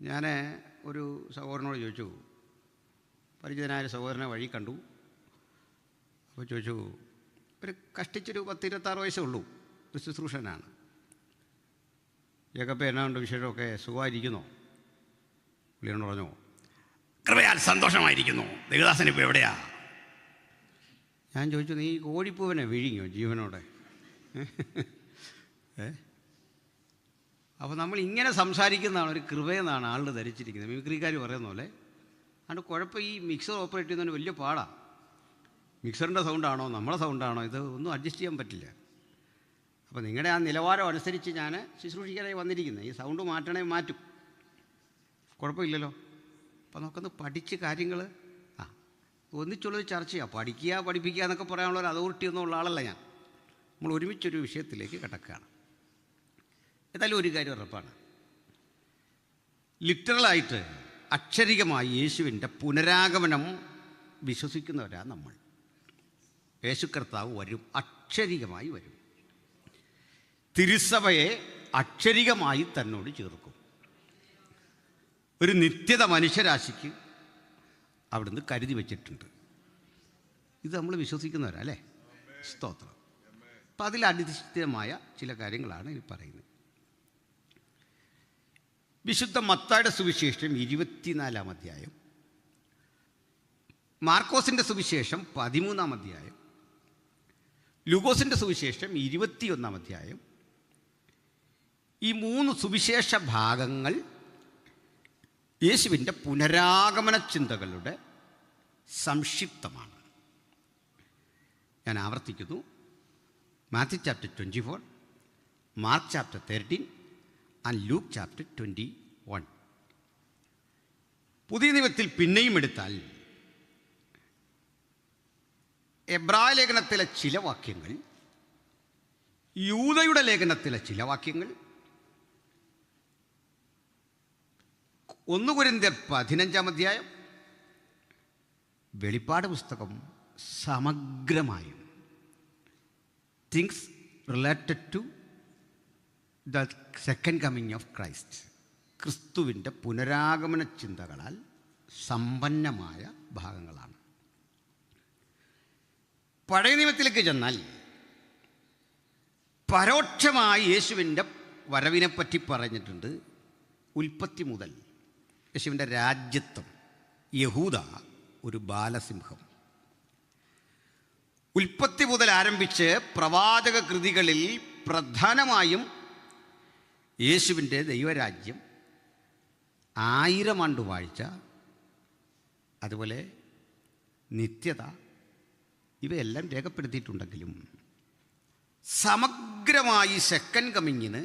ഞാൻ ഒരു സഹോദരനോട് ചോദിച്ചു, പരിചിതനായ സഹോദരനെ വഴി കണ്ടു. അപ്പോൾ ചോദിച്ചു, ഒരു കഷ്ടിച്ചൊരു 10-26 വയസ്സേ ഉള്ളൂ, ഒരു ശുശ്രൂഷനാണ്. ജേക്കബ് എന്നാണ്ട് വിശേഷമൊക്കെ സുഖമായിരിക്കുന്നോ? പുള്ളിയോട് പറഞ്ഞു, കൃപയാൽ സന്തോഷമായിരിക്കുന്നു. ദേവദാസൻ ഇപ്പോൾ എവിടെയാ? ഞാൻ ചോദിച്ചു, നീ കോഴിപ്പൂവനെ വിഴുങ്ങിയോ ജീവനോടെ? അപ്പോൾ നമ്മൾ ഇങ്ങനെ സംസാരിക്കുന്നതാണ് ഒരു കൃപയെന്നാണ് ആളുടെ ധരിച്ചിരിക്കുന്നത്. മിമിക്രിക്കാർ പറയുന്ന പോലെ. അതുകൊണ്ട് കുഴപ്പം ഈ മിക്സർ ഓപ്പറേറ്റ് ചെയ്യുന്നതിന് വലിയ പാടാണ്. മിക്സറിൻ്റെ സൗണ്ടാണോ നമ്മളെ സൗണ്ടാണോ ഇത് ഒന്നും അഡ്ജസ്റ്റ് ചെയ്യാൻ പറ്റില്ല. അപ്പോൾ നിങ്ങളുടെ ആ നിലവാരം അനുസരിച്ച് ഞാൻ ശുശ്രൂഷിക്കാനായി വന്നിരിക്കുന്നത്. ഈ സൗണ്ട് മാറ്റണേ മാറ്റും, കുഴപ്പമില്ലല്ലോ. അപ്പോൾ നമുക്കൊന്ന് പഠിച്ച് കാര്യങ്ങൾ ഒന്നിച്ചുള്ളത് ചർച്ച ചെയ്യാം. പഠിക്കുക പഠിപ്പിക്കുക എന്നൊക്കെ പറയാനുള്ള ഒരു അതോറിറ്റി ഒന്നും ഉള്ള ആളല്ല ഞാൻ. നമ്മൾ ഒരുമിച്ചൊരു വിഷയത്തിലേക്ക് കിടക്കുകയാണ്. ഏതായാലും ഒരു കാര്യം ഉറപ്പാണ്, ലിറ്ററലായിട്ട് അക്ഷരികമായി യേശുവിൻ്റെ പുനരാഗമനം വിശ്വസിക്കുന്നവരാണ് നമ്മൾ. യേശു കർത്താവ് വരും, അക്ഷരികമായി വരും. തിരുസഭയെ അക്ഷരികമായി തന്നോട് ചേർക്കും. ഒരു നിത്യത മനുഷ്യരാശിക്ക് അവിടുന്ന് കരുതി വച്ചിട്ടുണ്ട്. ഇത് നമ്മൾ വിശ്വസിക്കുന്നവരാ അല്ലേ? സ്തോത്രം. അപ്പം അതിലധിഷ്ഠിതമായ ചില കാര്യങ്ങളാണ് ഈ പറയുന്നത്. വിശുദ്ധ മത്തായിയുടെ സുവിശേഷം 24-ാം അധ്യായം, മാർക്കോസിൻ്റെ സുവിശേഷം 13-ാം അധ്യായം, ലൂക്കോസിൻ്റെ സുവിശേഷം 21-ാം അധ്യായം, ഈ 3 സുവിശേഷ ഭാഗങ്ങൾ യേശുവിൻ്റെ പുനരാഗമന ചിന്തകളുടെ സംക്ഷിപ്തമാണ്. ഞാൻ ആവർത്തിക്കുന്നു, Matthew chapter 24, Mark chapter 13 and Luke chapter 21. പുതിയ നിയമത്തിൽ പിന്നെയും എടുത്താൽ എബ്രായ ലേഖനത്തിലെ ചില വാക്യങ്ങൾ, യൂദയുടെ ലേഖനത്തിലെ ചില വാക്യങ്ങൾ, 1 കൊരിന്ത്യർ 15-ാം അധ്യായം, വെളിപ്പാട് പുസ്തകം സമഗ്രമായും things related to the second coming of Christ, ക്രിസ്തുവിൻ്റെ പുനരാഗമന ചിന്തകളാൽ സമ്പന്നമായ ഭാഗങ്ങളാണ്. പഴയ നിയമത്തിലേക്ക് ചെന്നാൽ പരോക്ഷമായി യേശുവിൻ്റെ വരവിനെപ്പറ്റി പറഞ്ഞിട്ടുണ്ട്. ഉൽപ്പത്തി മുതൽ യേശുവിൻ്റെ രാജ്യത്വം, യഹൂദ ഒരു ബാലസിംഹം. ഉൽപ്പത്തി മുതൽ ആരംഭിച്ച് പ്രവാചക കൃതികളിൽ പ്രധാനമായും യേശുവിൻ്റെ ദൈവരാജ്യം, 1000 ആണ്ട് വാഴ്ച, അതുപോലെ നിത്യത, ഇവയെല്ലാം രേഖപ്പെടുത്തിയിട്ടുണ്ടെങ്കിലും സമഗ്രമായി സെക്കൻഡ് കമ്മിങ്ങിന്,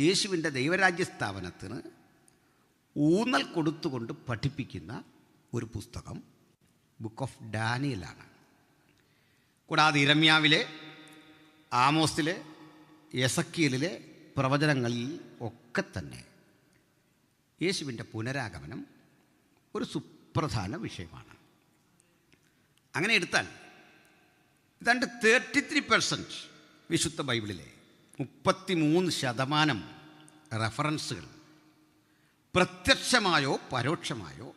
യേശുവിൻ്റെ ദൈവരാജ്യ സ്ഥാപനത്തിന് ഊന്നൽ കൊടുത്തുകൊണ്ട് പഠിപ്പിക്കുന്ന ഒരു പുസ്തകം ബുക്ക് ഓഫ് ഡാനിയലാണ്. കൂടാതെ ഇരമ്യാവിലെ, ആമോസിലെ, എസക്കിയലിലെ പ്രവചനങ്ങളിൽ ഒക്കെ തന്നെ യേശുവിൻ്റെ പുനരാഗമനം ഒരു സുപ്രധാന വിഷയമാണ്. അങ്ങനെ എടുത്താൽ ഏതാണ്ട് 33% വിശുദ്ധ ബൈബിളിലെ 33% റെഫറൻസുകൾ പ്രത്യക്ഷമായോ പരോക്ഷമായോ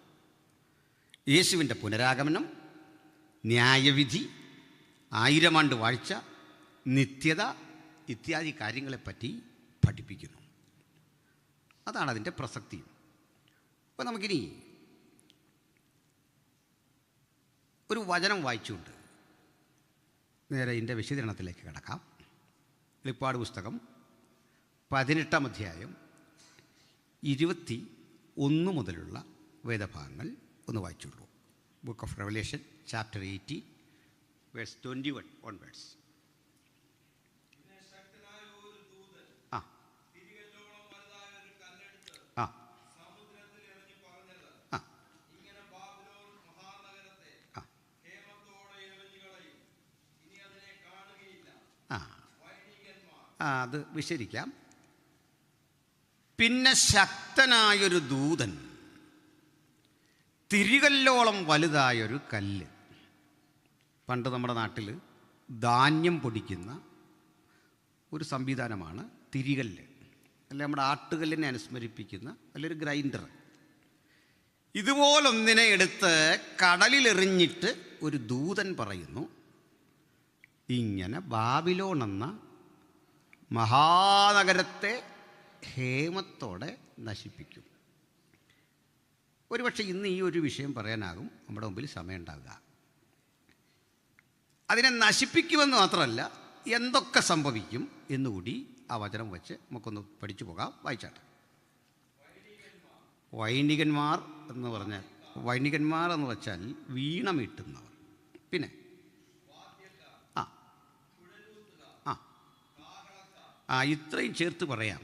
യേശുവിൻ്റെ പുനരാഗമനം, ന്യായവിധി, 1000 ആണ്ട് വാഴ്ച, നിത്യത ഇത്യാദി കാര്യങ്ങളെപ്പറ്റി പഠിപ്പിക്കുന്നു. അതാണ് അതിൻ്റെ പ്രസക്തിയും. അപ്പോൾ നമുക്കിനി ഒരു വചനം വായിച്ചുകൊണ്ട് നേരെ ഇതിൻ്റെ വിശദീകരണത്തിലേക്ക് കിടക്കാം. വെളിപ്പാട് പുസ്തകം 18-ാം അധ്യായം 21 മുതലുള്ള വേദഭാഗങ്ങൾ ഒന്ന് വായിച്ചുള്ളൂ. Book of revelation chapter 18 verse 21 onwards. അത് വിശദീകരിക്കാം. പിന്നെ ശക്തനായൊരു ദൂതൻ തിരികല്ലോളം വലുതായൊരു കല്ല്. പണ്ട് നമ്മുടെ നാട്ടിൽ ധാന്യം പൊടിക്കുന്ന ഒരു സംവിധാനമാണ് തിരികല്ല്. അല്ലെ നമ്മുടെ ആട്ടുകല്ലിനെ അനുസ്മരിപ്പിക്കുന്ന, അല്ലൊരു ഗ്രൈൻഡർ ഇതുപോലൊന്നിനെ എടുത്ത് കടലിലെറിഞ്ഞിട്ട് ഒരു ദൂതൻ പറയുന്നു, ഇങ്ങനെ ബാബിലോൺ എന്ന മഹാനഗരത്തെ ഹേമത്തോടെ നശിപ്പിക്കും. ഒരുപക്ഷെ ഇന്ന് ഈ ഒരു വിഷയം പറയാനാകും നമ്മുടെ മുമ്പിൽ സമയമുണ്ടാവുക. അതിനെ നശിപ്പിക്കുമെന്ന് മാത്രമല്ല, എന്തൊക്കെ സംഭവിക്കും എന്നുകൂടി ആ വചനം വെച്ച് നമുക്കൊന്ന് പഠിച്ചു പോകാം. വായിച്ചാട്ടെ. വൈണികന്മാർ എന്ന് പറഞ്ഞാൽ, വൈണികന്മാർ എന്ന് വെച്ചാൽ വീണ മീട്ടുന്നവർ. പിന്നെ ഇത്രയും ചേർത്ത് പറയാം.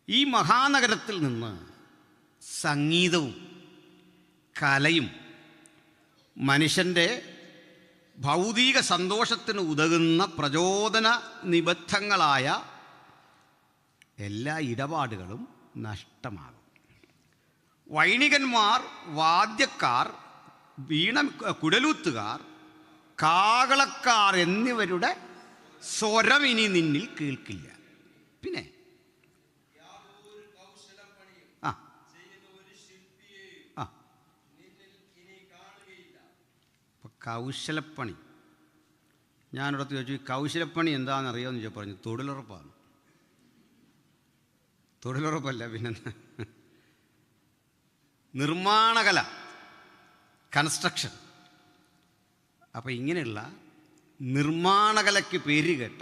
ഈ മഹാനഗരത്തിൽ നിന്ന് സംഗീതവും കലയും മനുഷ്യൻ്റെ ഭൗതിക സന്തോഷത്തിന് ഉതകുന്ന പ്രചോദന നിബദ്ധങ്ങളായ എല്ലാ ഇടപാടുകളും നഷ്ടമാകും. വൈണികന്മാർ, വാദ്യക്കാർ, കുഴലൂത്തുകാർ, കാകളക്കാർ എന്നിവരുടെ സ്വരം ഇനി നിന്നിൽ കേൾക്കില്ല. പിന്നെ കൗശലപ്പണി. ഞാനിവിടെ ചോദിച്ചു, ഈ കൗശലപ്പണി എന്താണെന്നറിയാമെന്ന് ചോദിച്ചാൽ പറഞ്ഞു തൊഴിലുറപ്പാണ്. തൊഴിലുറപ്പല്ല, പിന്നെ നിർമ്മാണകല, കൺസ്ട്രക്ഷൻ. അപ്പോൾ ഇങ്ങനെയുള്ള നിർമ്മാണകലയ്ക്ക് പേര് കേട്ട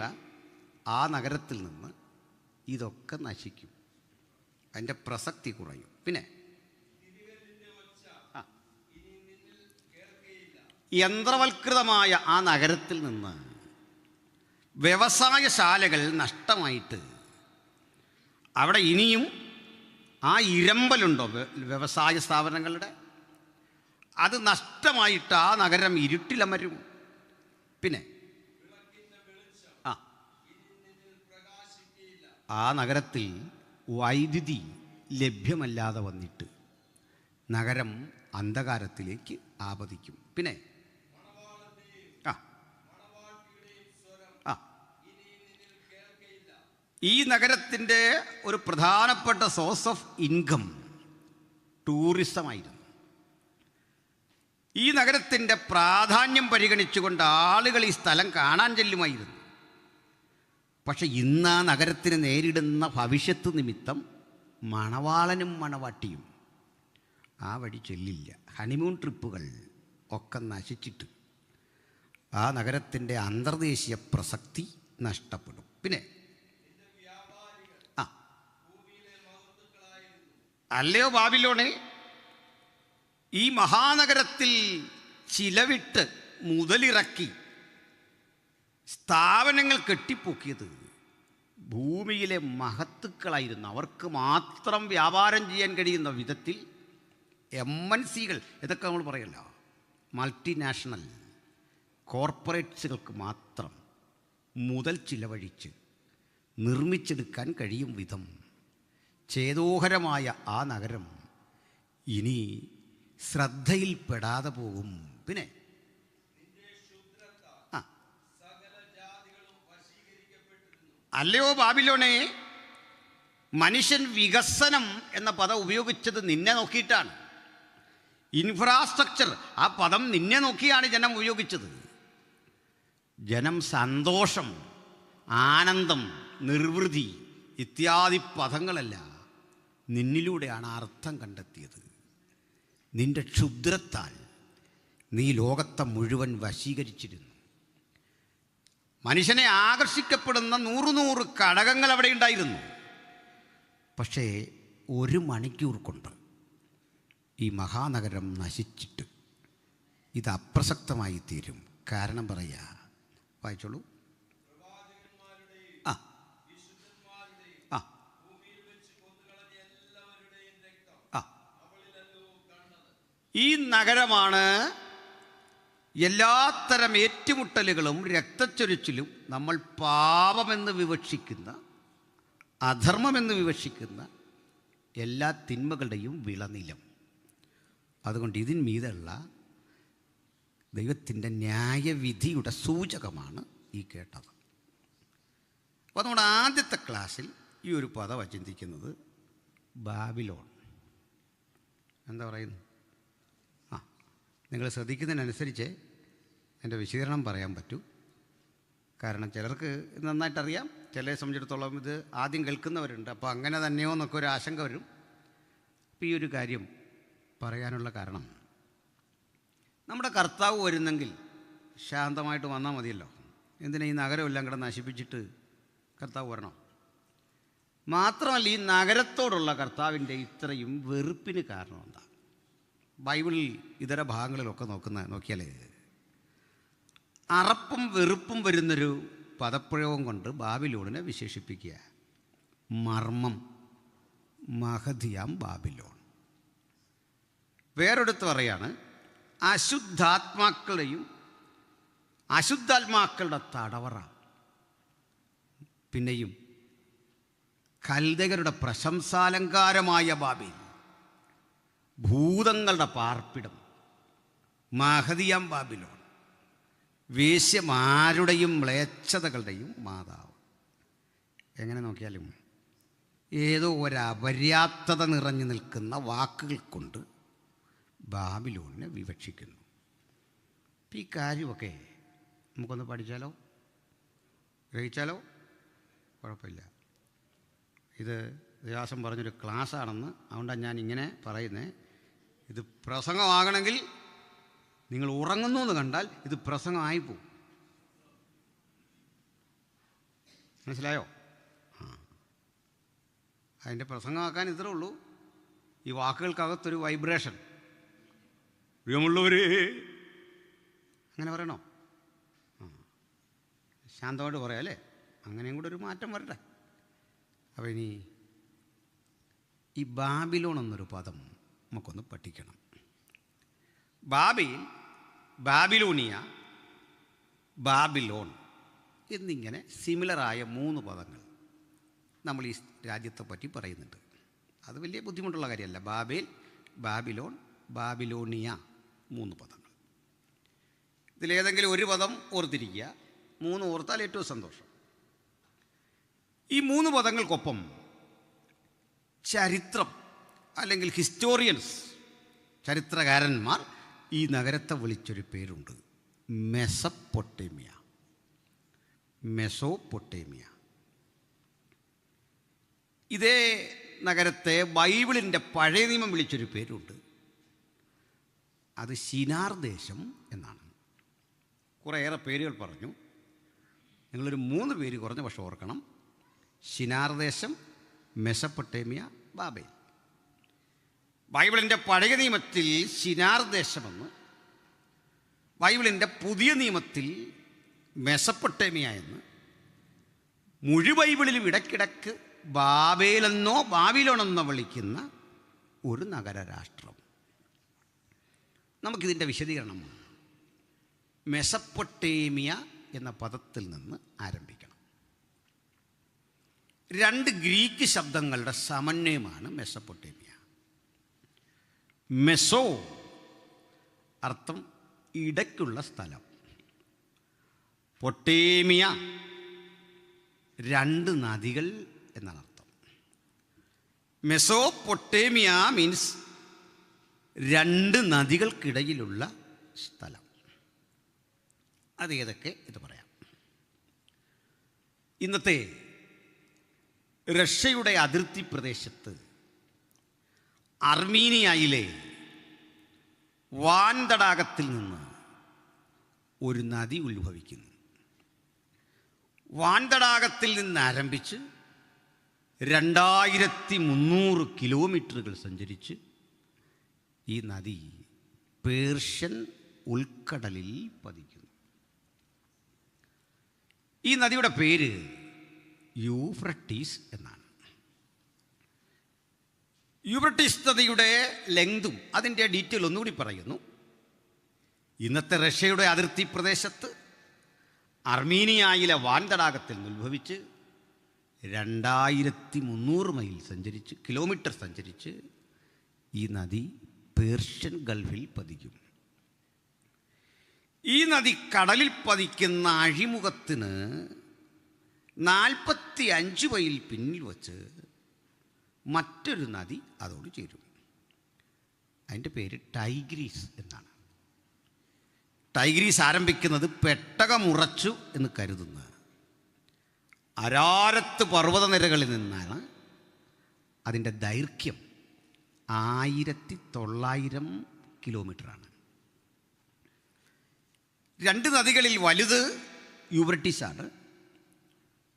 ആ നഗരത്തിൽ നിന്ന് ഇതൊക്കെ നശിക്കും, അതിൻ്റെ പ്രസക്തി കുറയും. പിന്നെ യന്ത്രവൽകൃതമായ ആ നഗരത്തിൽ നിന്ന് വ്യവസായശാലകൾ നഷ്ടമായിട്ട് അവിടെ ഇനിയും ആ ഇരമ്പലുണ്ടോ വ്യവസായ സ്ഥാപനങ്ങളുടെ, അത് നഷ്ടമായിട്ട് ആ നഗരം ഇരുട്ടിലമരും. പിന്നെ ആ നഗരത്തിൽ വൈദ്യുതി ലഭ്യമല്ലാതെ വന്നിട്ട് നഗരം അന്ധകാരത്തിലേക്ക് ആപതിക്കും. പിന്നെ ഈ നഗരത്തിൻ്റെ ഒരു പ്രധാനപ്പെട്ട സോഴ്സ് ഓഫ് ഇൻകം ടൂറിസമായിരുന്നു. ഈ നഗരത്തിൻ്റെ പ്രാധാന്യം പരിഗണിച്ചുകൊണ്ട് ആളുകൾ ഈ സ്ഥലം കാണാൻ ചെല്ലുമായിരുന്നു. പക്ഷെ ഇന്ന് ആ നഗരത്തിന് നേരിടുന്ന ഭവിഷ്യത്ത് നിമിത്തം മണവാളനും മണവാട്ടിയും ആ വഴി ചെല്ലില്ല. ഹണിമൂൺ ട്രിപ്പുകൾ ഒക്കെ നശിച്ചിട്ട് ആ നഗരത്തിൻ്റെ അന്തർദേശീയ പ്രസക്തി നഷ്ടപ്പെടും. പിന്നെ അല്ലയോ ബാബിലോണേ, ഈ മഹാനഗരത്തിൽ ചിലവിട്ട് മുതലിറക്കി സ്ഥാപനങ്ങൾ കെട്ടിപ്പൊക്കിയത് ഭൂമിയിലെ മഹത്തുക്കളായിരുന്നു. അവർക്ക് മാത്രം വ്യാപാരം ചെയ്യാൻ കഴിയുന്ന വിധത്തിൽ MNCകൾ, ഇതൊക്കെ നമ്മൾ പറയല്ലോ, മൾട്ടിനാഷണൽ കോർപ്പറേറ്റ്സുകൾക്ക് മാത്രം മുതൽ ചിലവഴിച്ച് നിർമ്മിച്ചെടുക്കാൻ കഴിയും വിധം ചേതോഹരമായ ആ നഗരം ഇനി ശ്രദ്ധയിൽപ്പെടാതെ പോകും. പിന്നെ അല്ലയോ ബാബിലോണേ, മനുഷ്യൻ വികസനം എന്ന പദം ഉപയോഗിച്ചത് നിന്നെ നോക്കിയിട്ടാണ്. ഇൻഫ്രാസ്ട്രക്ചർ, ആ പദം നിന്നെ നോക്കിയാണ് ജനം ഉപയോഗിച്ചത്. ജനം സന്തോഷം, ആനന്ദം, നിർവൃതി ഇത്യാദി പദങ്ങളല്ല, നിന്നിലൂടെയാണ് അർത്ഥം കണ്ടെത്തിയത്. നിന്റെ ക്ഷുദ്രത്താൽ നീ ലോകത്തെ മുഴുവൻ വശീകരിച്ചിരുന്നു. മനുഷ്യനെ ആകർഷിക്കപ്പെടുന്ന 100 ഘടകങ്ങൾ അവിടെ ഉണ്ടായിരുന്നു. പക്ഷേ 1 മണിക്കൂർ കൊണ്ട് ഈ മഹാനഗരം നശിച്ചിട്ട് ഇത് അപ്രസക്തമായി തീരും. കാരണം പറയാ, വായിച്ചോളൂ. ഈ നഗരമാണ് എല്ലാത്തരം ഏറ്റുമുട്ടലുകളും രക്തച്ചൊരിച്ചിലും നമ്മൾ പാപമെന്ന് വിവക്ഷിക്കുന്ന, അധർമ്മമെന്ന് വിവക്ഷിക്കുന്ന എല്ലാ തിന്മകളുടെയും വിളനിലം. അതുകൊണ്ട് ഇതിന് മീതുള്ള ദൈവത്തിൻ്റെ ന്യായവിധിയുടെ സൂചകമാണ് ഈ കേട്ടത്. അപ്പോൾ നമ്മുടെ ആദ്യത്തെ ക്ലാസ്സിൽ ഈ ഒരു പദം ചിന്തിക്കുന്നത് ബാബിലോൺ. എന്താ പറയുന്നു? നിങ്ങൾ ശ്രദ്ധിക്കുന്നതിനനുസരിച്ച് എൻ്റെ വിശദീകരണം പറയാൻ പറ്റൂ. കാരണം ചിലർക്ക് ഇത് നന്നായിട്ടറിയാം, ചിലരെ സംബന്ധിച്ചിടത്തോളം ഇത് ആദ്യം കേൾക്കുന്നവരുണ്ട്. അപ്പോൾ അങ്ങനെ തന്നെയോ എന്നൊക്കെ ഒരു ആശങ്ക വരും. അപ്പോൾ ഈ ഒരു കാര്യം പറയാനുള്ള കാരണം, നമ്മുടെ കർത്താവ് വരുന്നെങ്കിൽ ശാന്തമായിട്ട് വന്നാൽ മതിയല്ലോ. എന്തിനാ ഈ നഗരമെല്ലാം കൂടെ നശിപ്പിച്ചിട്ട് കർത്താവ് വരണം? മാത്രമല്ല, ഈ നഗരത്തോടുള്ള കർത്താവിൻ്റെ ഇത്രയും വെറുപ്പിന് കാരണം എന്താ? ബൈബിളിൽ ഇതര ഭാഗങ്ങളിലൊക്കെ നോക്കിയാലേ അറപ്പും വെറുപ്പും വരുന്നൊരു പദപ്രയോഗം കൊണ്ട് ബാബിലോണിനെ വിശേഷിപ്പിക്കുക. മർമ്മം, മഹതിയാം ബാബിലോൺ. വേറൊരിടത്ത് പറയാണ് അശുദ്ധാത്മാക്കളുടെയും അശുദ്ധാത്മാക്കളുടെ തടവറ. പിന്നെയും കൽദയരുടെ പ്രശംസാലങ്കാരമായ ബാബിൽ, ഭൂതങ്ങളുടെ പാർപ്പിടം, മഹതിയാം ബാബിലോൺ, വേശ്യമാരുടെയും മ്ലേച്ഛതകളുടെയും മാതാവ്. എങ്ങനെ നോക്കിയാലും ഏതോ ഒരപര്യാപ്തത നിറഞ്ഞു നിൽക്കുന്ന വാക്കുകൾ കൊണ്ട് ബാബിലോണിനെ വിവക്ഷിക്കുന്നു. ഈ കാര്യമൊക്കെ നമുക്കൊന്ന് പഠിച്ചാലോ, ഗ്രഹിച്ചാലോ? കുഴപ്പമില്ല. ഇത് ദേവാസം പറഞ്ഞൊരു ക്ലാസ്സാണെന്ന്, അതുകൊണ്ടാണ് ഞാൻ ഇങ്ങനെ പറയുന്നത്. ഇത് പ്രസംഗമാകണമെങ്കിൽ നിങ്ങൾ ഉറങ്ങുന്നു എന്ന് കണ്ടാൽ ഇത് പ്രസംഗമായിപ്പോവും. മനസ്സിലായോ? അതിൻ്റെ പ്രസംഗമാക്കാൻ ഇത്രേ ഉള്ളൂ. ഈ വാക്കുകൾക്കകത്തൊരു വൈബ്രേഷൻ. പ്രിയമുള്ളവരേ, അങ്ങനെ പറയണോ? ശാന്തമായിട്ട് പറയാം അല്ലേ? അങ്ങനെയും കൂടെ ഒരു മാറ്റം വരട്ടെ. അപ്പോൾ ഇനി ഈ ബാബിലോൺ എന്നൊരു പദം നമുക്കൊന്ന് പഠിക്കണം. ബാബിൽ, ബാബിലോണിയ, ബാബിലോൺ എന്നിങ്ങനെ സിമിലറായ 3 പദങ്ങൾ നമ്മൾ ഈ രാജ്യത്തെ പറ്റി പറയുന്നുണ്ട്. അത് വലിയ ബുദ്ധിമുട്ടുള്ള കാര്യമല്ല. ബാബേൽ, ബാബിലോൺ, ബാബിലോണിയ, 3 പദങ്ങൾ. ഇതിലേതെങ്കിലും ഒരു പദം ഓർത്തിരിക്കുക. 3 ഓർത്താൽ ഏറ്റവും സന്തോഷം. ഈ 3 പദങ്ങൾക്കൊപ്പം ചരിത്രം അല്ലെങ്കിൽ ഹിസ്റ്റോറിയൻസ്, ചരിത്രകാരന്മാർ ഈ നഗരത്തെ വിളിച്ചൊരു പേരുണ്ട്, മെസപ്പൊട്ടേമിയ. മെസോപ്പൊട്ടേമിയ. ഇതേ നഗരത്തെ ബൈബിളിൻ്റെ പഴയ നിയമം വിളിച്ചൊരു പേരുണ്ട്, അത് ശിനാർ ദേശം എന്നാണ്. കുറേയേറെ പേരുകൾ പറഞ്ഞു. നിങ്ങളൊരു 3 പേര് കുറഞ്ഞ പക്ഷെ ഓർക്കണം: ശിനാർ ദേശം, മെസപ്പൊട്ടേമിയ, ബാബേൽ. ബൈബിളിൻ്റെ പഴയ നിയമത്തിൽ ശിനാർ ദേശമെന്ന്, ബൈബിളിൻ്റെ പുതിയ നിയമത്തിൽ മെസപ്പൊട്ടേമിയ എന്ന്, ബൈബിളിലും ഇടയ്ക്കിടയ്ക്ക് ബാബേലെന്നോ ബാബിലോണെന്നോ വിളിക്കുന്ന ഒരു നഗരരാഷ്ട്രം. നമുക്കിതിൻ്റെ വിശദീകരണം മെസപ്പൊട്ടേമിയ എന്ന പദത്തിൽ നിന്ന് ആരംഭിക്കണം. 2 ഗ്രീക്ക് ശബ്ദങ്ങളുടെ സമന്വയമാണ് മെസപ്പൊട്ടേമിയ. മെസോ അർത്ഥം ഇടയ്ക്കുള്ള സ്ഥലം, പൊട്ടേമിയ 2 നദികൾ എന്നാണ് അർത്ഥം. മെസോപ്പൊട്ടേമിയ മീൻസ് 2 നദികൾക്കിടയിലുള്ള സ്ഥലം. അതേതൊക്കെ ഇത് പറയാം. ഇന്നത്തെ റഷ്യയുടെ അതിർത്തി പ്രദേശത്ത് അർമീനിയയിലെ വാൻ തടാകത്തിൽ നിന്ന് ഒരു നദി ഉത്ഭവിക്കുന്നു. വാൻ തടാകത്തിൽ നിന്ന് ആരംഭിച്ച് 2300 കിലോമീറ്ററുകൾ സഞ്ചരിച്ച് ഈ നദി പേർഷ്യൻ ഉൾക്കടലിൽ പതിക്കുന്നു. ഈ നദിയുടെ പേര് യൂഫ്രട്ടീസ് എന്നാണ്. യൂഫ്രട്ടീസ് നദിയുടെ ലെങ്തും അതിൻ്റെ ഡീറ്റെയിൽ ഒന്നുകൂടി പറയുന്നു. ഇന്നത്തെ റഷ്യയുടെ അതിർത്തി പ്രദേശത്ത് അർമീനിയയിലെ വാൻ തടാകത്തിൽ നിന്ന് ഉത്ഭവിച്ച് 2300 മൈൽ സഞ്ചരിച്ച്, കിലോമീറ്റർ സഞ്ചരിച്ച് ഈ നദി പേർഷ്യൻ ഗൾഫിൽ പതിക്കും. ഈ നദി കടലിൽ പതിക്കുന്ന അഴിമുഖത്തിന് 45 മൈൽ പിന്നിൽ വച്ച് മറ്റൊരു നദി അതോട് ചേരും. അതിൻ്റെ പേര് ടൈഗ്രീസ് എന്നാണ്. ടൈഗ്രീസ് ആരംഭിക്കുന്നത് പെട്ടകമുറച്ചു എന്ന് കരുതുന്ന അരാരത്ത് പർവ്വതനിരകളിൽ നിന്നാണ്. അതിൻ്റെ ദൈർഘ്യം 1900 കിലോമീറ്ററാണ്. 2 നദികളിൽ വലുത് യൂബ്രട്ടീസാണ്.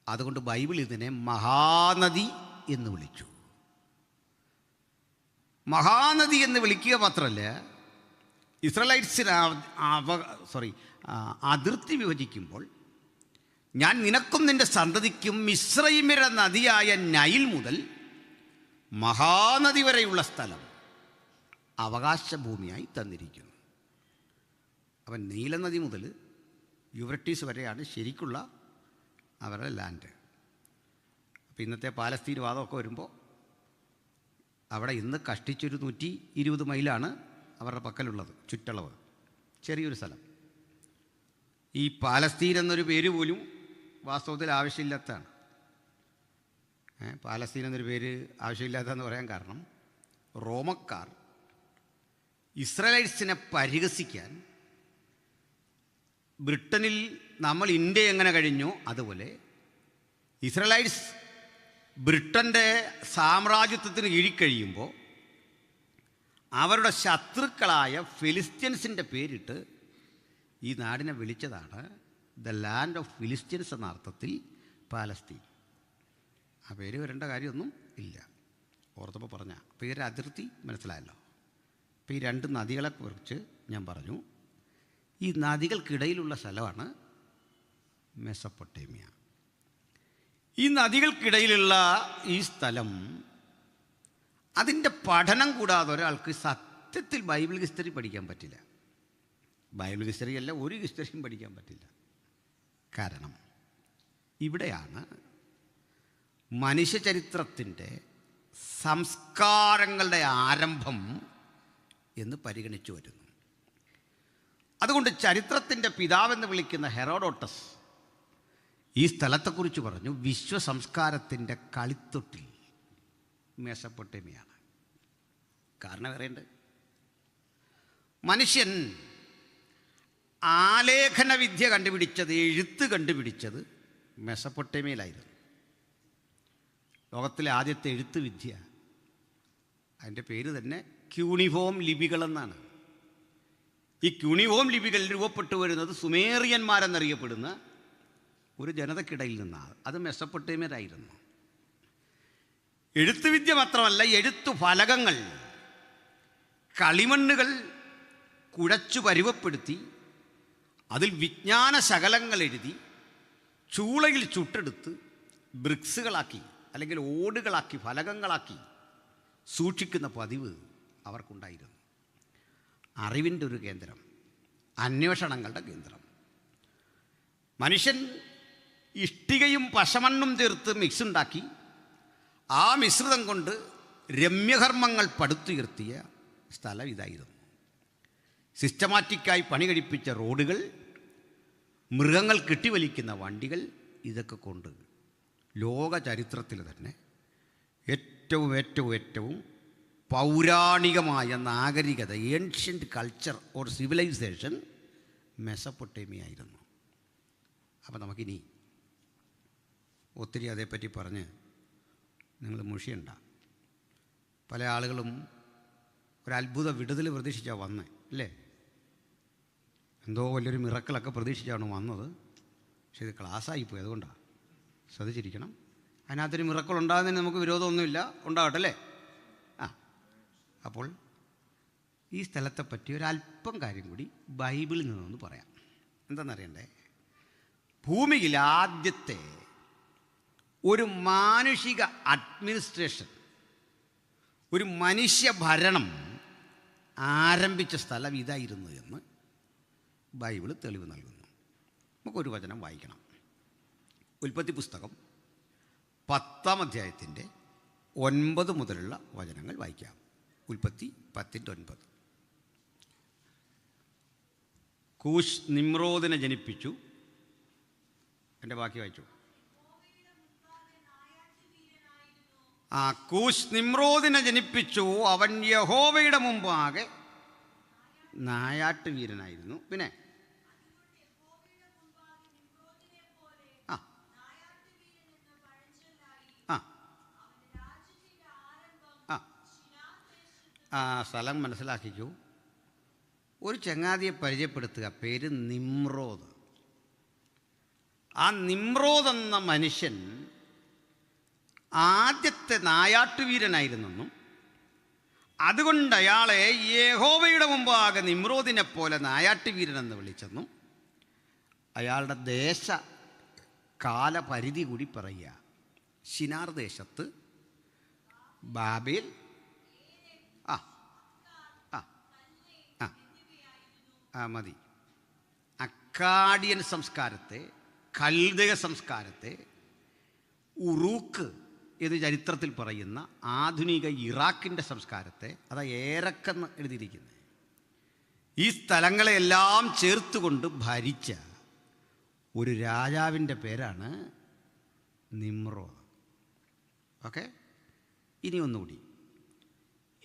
അതുകൊണ്ട് ബൈബിൾ ഇതിനെ മഹാനദി എന്ന് വിളിച്ചു. മഹാനദി എന്ന് വിളിക്കുക മാത്രമല്ല, ഇസ്രായേലൈറ്റ്സിന് അതിർത്തി വിഭജിക്കുമ്പോൾ ഞാൻ നിനക്കും നിൻ്റെ സന്തതിക്കും മിസ്രയീമ്യരുടെ നദിയായ നൈൽ മുതൽ മഹാനദി വരെയുള്ള സ്ഥലം അവകാശഭൂമിയായി തന്നിരിക്കുന്നു. അപ്പം നീലനദി മുതൽ യൂബ്രട്ടീസ് വരെയാണ് ശരിക്കുള്ള അവരുടെ ലാൻഡ്. അപ്പോൾ ഇന്നത്തെ പാലസ്തീൻ വാദമൊക്കെ വരുമ്പോൾ അവിടെ ഇന്ന് കഷ്ടിച്ചൊരു 120 മൈലാണ് അവരുടെ പക്കലുള്ളത് ചുറ്റളവ്, ചെറിയൊരു സ്ഥലം. ഈ പാലസ്തീൻ എന്നൊരു പേര് പോലും വാസ്തവത്തിൽ ആവശ്യമില്ലാത്തതാണ്. പാലസ്തീൻ എന്നൊരു പേര് ആവശ്യമില്ലാത്തതെന്ന് പറയാൻ കാരണം, റോമക്കാർ ഇസ്രായേലൈറ്റ്സിനെ പരിഹസിക്കാൻ ബ്രിട്ടനിൽ നമ്മൾ ഇന്ത്യ എങ്ങനെ കഴിഞ്ഞോ അതുപോലെ ഇസ്രായേലൈറ്റ്സ് ബ്രിട്ടൻ്റെ സാമ്രാജ്യത്വത്തിന് കീഴിക്കഴിയുമ്പോൾ അവരുടെ ശത്രുക്കളായ ഫിലിസ്ത്യൻസിൻ്റെ പേരിട്ട് ഈ നാടിനെ വിളിച്ചതാണ് ദ ലാൻഡ് ഓഫ് ഫിലിസ്ത്യൻസ് എന്ന അർത്ഥത്തിൽ പാലസ്തീൻ. ആ പേര് വരേണ്ട കാര്യമൊന്നും ഇല്ല, ഓർത്തപ്പോൾ പറഞ്ഞ. അപ്പോൾ ഇതിൻ്റെ അതിർത്തി മനസ്സിലായല്ലോ. അപ്പോൾ ഈ 2 നദികളെക്കുറിച്ച് ഞാൻ പറഞ്ഞു. ഈ നദികൾക്കിടയിലുള്ള സ്ഥലമാണ് മെസൊപ്പൊട്ടേമിയ. ഈ നദികൾക്കിടയിലുള്ള ഈ സ്ഥലം, അതിൻ്റെ പഠനം കൂടാതെ ഒരാൾക്ക് സത്യത്തിൽ ബൈബിൾ ഹിസ്റ്ററി പഠിക്കാൻ പറ്റില്ല. ബൈബിൾ ഹിസ്റ്ററി അല്ല, ഒരു ഹിസ്റ്ററിയും പഠിക്കാൻ പറ്റില്ല. കാരണം ഇവിടെയാണ് മനുഷ്യചരിത്രത്തിൻ്റെ സംസ്കാരങ്ങളുടെ ആരംഭം എന്ന് പരിഗണിച്ചു വരുന്നു. അതുകൊണ്ട് ചരിത്രത്തിൻ്റെ പിതാവെന്ന് വിളിക്കുന്ന ഹെറോഡോട്ടസ് ഈ സ്ഥലത്തെക്കുറിച്ച് പറഞ്ഞു, വിശ്വസംസ്കാരത്തിൻ്റെ കളിത്തൊട്ടിൽ മെസൊപ്പൊട്ടേമിയാണ്. കാരണം വേറെയുണ്ട്. മനുഷ്യൻ ആലേഖന വിദ്യ കണ്ടുപിടിച്ചത്, എഴുത്ത് കണ്ടുപിടിച്ചത് മെസൊപ്പൊട്ടേമിയയിലായിരുന്നു. ലോകത്തിലെ ആദ്യത്തെ എഴുത്ത് വിദ്യ, അതിൻ്റെ പേര് തന്നെ ക്യൂണിഫോം ലിപികളെന്നാണ്. ഈ ക്യൂണിഫോം ലിപികൾ രൂപപ്പെട്ടു വരുന്നത് സുമേറിയന്മാരെന്നറിയപ്പെടുന്ന ഒരു ജനതയ്ക്കിടയിൽ നിന്നാണ്. അത് മെസൊപ്പൊട്ടേമിയയിലായിരുന്നു. എഴുത്തുവിദ്യ മാത്രമല്ല, എഴുത്തു ഫലകങ്ങൾ, കളിമണ്ണുകൾ കുഴച്ചു പരുവപ്പെടുത്തി അതിൽ വിജ്ഞാന ശകലങ്ങൾ എഴുതി ചൂളയിൽ ചുട്ടെടുത്ത് ബ്രിക്സുകളാക്കി അല്ലെങ്കിൽ ഓടുകളാക്കി ഫലകങ്ങളാക്കി സൂക്ഷിക്കുന്ന പതിവ് അവർക്കുണ്ടായിരുന്നു. അറിവിൻ്റെ ഒരു കേന്ദ്രം, അന്വേഷണങ്ങളുടെ കേന്ദ്രം. മനുഷ്യൻ ഇഷ്ടികയും പശമണ്ണും ചേർത്ത് മിക്സ് ഉണ്ടാക്കി ആ മിശ്രിതം കൊണ്ട് രമ്യകർമ്മങ്ങൾ പടുത്തുയർത്തിയ സ്ഥലം ഇതായിരുന്നു. സിസ്റ്റമാറ്റിക്കായി പണി കഴിപ്പിച്ച റോഡുകൾ, മൃഗങ്ങൾ കെട്ടിവലിക്കുന്ന വണ്ടികൾ, ഇതൊക്കെ കൊണ്ട് ലോക ചരിത്രത്തിൽ തന്നെ ഏറ്റവും പൗരാണികമായ നാഗരികത, ancient culture or civilisation Mesopotamia ആയിരുന്നു. അപ്പോൾ നമുക്കിനി ഒത്തിരി അതേപ്പറ്റി പറഞ്ഞ് നിങ്ങൾ മുഷിയണ്ട. പല ആളുകളും ഒരത്ഭുത വിടുതൽ പ്രതീക്ഷിച്ചാണ് വന്നത്, അല്ലേ? എന്തോ വലിയൊരു മിറക്കിളൊക്കെ പ്രതീക്ഷിച്ചാണ് വന്നത്. പക്ഷേ ഇത് ക്ലാസ്സായിപ്പോയി, അതുകൊണ്ടാണ്. ശ്രദ്ധിച്ചിരിക്കണം. അതിനകത്തൊരു മിറക്കിൾ ഉണ്ടാകുന്നതിന് നമുക്ക് വിരോധമൊന്നുമില്ല, ഉണ്ടാകട്ടെ, അല്ലേ? അപ്പോൾ ഈ സ്ഥലത്തെപ്പറ്റി ഒരല്പം കാര്യം കൂടി ബൈബിളിൽ നിന്നൊന്ന് പറയാം. എന്താണെന്നറിയണ്ടേ? ഭൂമിയിൽ ആദ്യത്തെ ഒരു മാനുഷിക അഡ്മിനിസ്ട്രേഷൻ, ഒരു മനുഷ്യഭരണം ആരംഭിച്ച സ്ഥലം ഇതായിരുന്നു എന്ന് ബൈബിൾ തെളിവ് നൽകുന്നു. നമുക്കൊരു വചനം വായിക്കണം. ഉൽപ്പത്തി പുസ്തകം 10-ാം അധ്യായത്തിൻ്റെ 9 മുതലുള്ള വചനങ്ങൾ വായിക്കാം. ഉൽപ്പത്തി 10:9. കൂശ് നിമ്രോദിനെ ജനിപ്പിച്ചു. എൻ്റെ ബാക്കി വായിച്ചു. ആ കൂശ് നിമ്രോദിനെ ജനിപ്പിച്ചു. അവൻ യഹോവയുടെ മുമ്പാകെ നായാട്ട് വീരനായിരുന്നു. പിന്നെ ആ ആ ആ ആ സ്ഥലം മനസ്സിലാക്കിക്കൂ. ഒരു ചങ്ങാതിയെ പരിചയപ്പെടുത്തുക, പേര് നിമ്രോദ്. ആ നിമ്രോദ് എന്ന മനുഷ്യൻ ആദ്യത്തെ നായാട്ടുവീരനായിരുന്നെന്നും അതുകൊണ്ട് അയാളെ യഹോവയുടെ മുമ്പാകെ നിമ്രോദിനെ പോലെ നായാട്ടുവീരനെന്ന് വിളിച്ചെന്നും അയാളുടെ ദേശ കാലപരിധി കൂടി പറയുക. ശിനാർ ദേശത്ത് ബാബേൽ ആ ആ ആ ആ മതി. അക്കാഡിയൻ സംസ്കാരത്തെ, കൽദയ സംസ്കാരത്തെ, ഉറൂക്ക് എന്ന് ചരിത്രത്തിൽ പറയുന്ന ആധുനിക ഇറാഖിൻ്റെ സംസ്കാരത്തെ, അതാ ഏറക്കെന്ന് എഴുതിയിരിക്കുന്നത്, ഈ സ്ഥലങ്ങളെല്ലാം ചേർത്തുകൊണ്ട് ഭരിച്ച ഒരു രാജാവിൻ്റെ പേരാണ് നിമ്രോദ്. ഓക്കെ, ഇനി ഒന്നുകൂടി,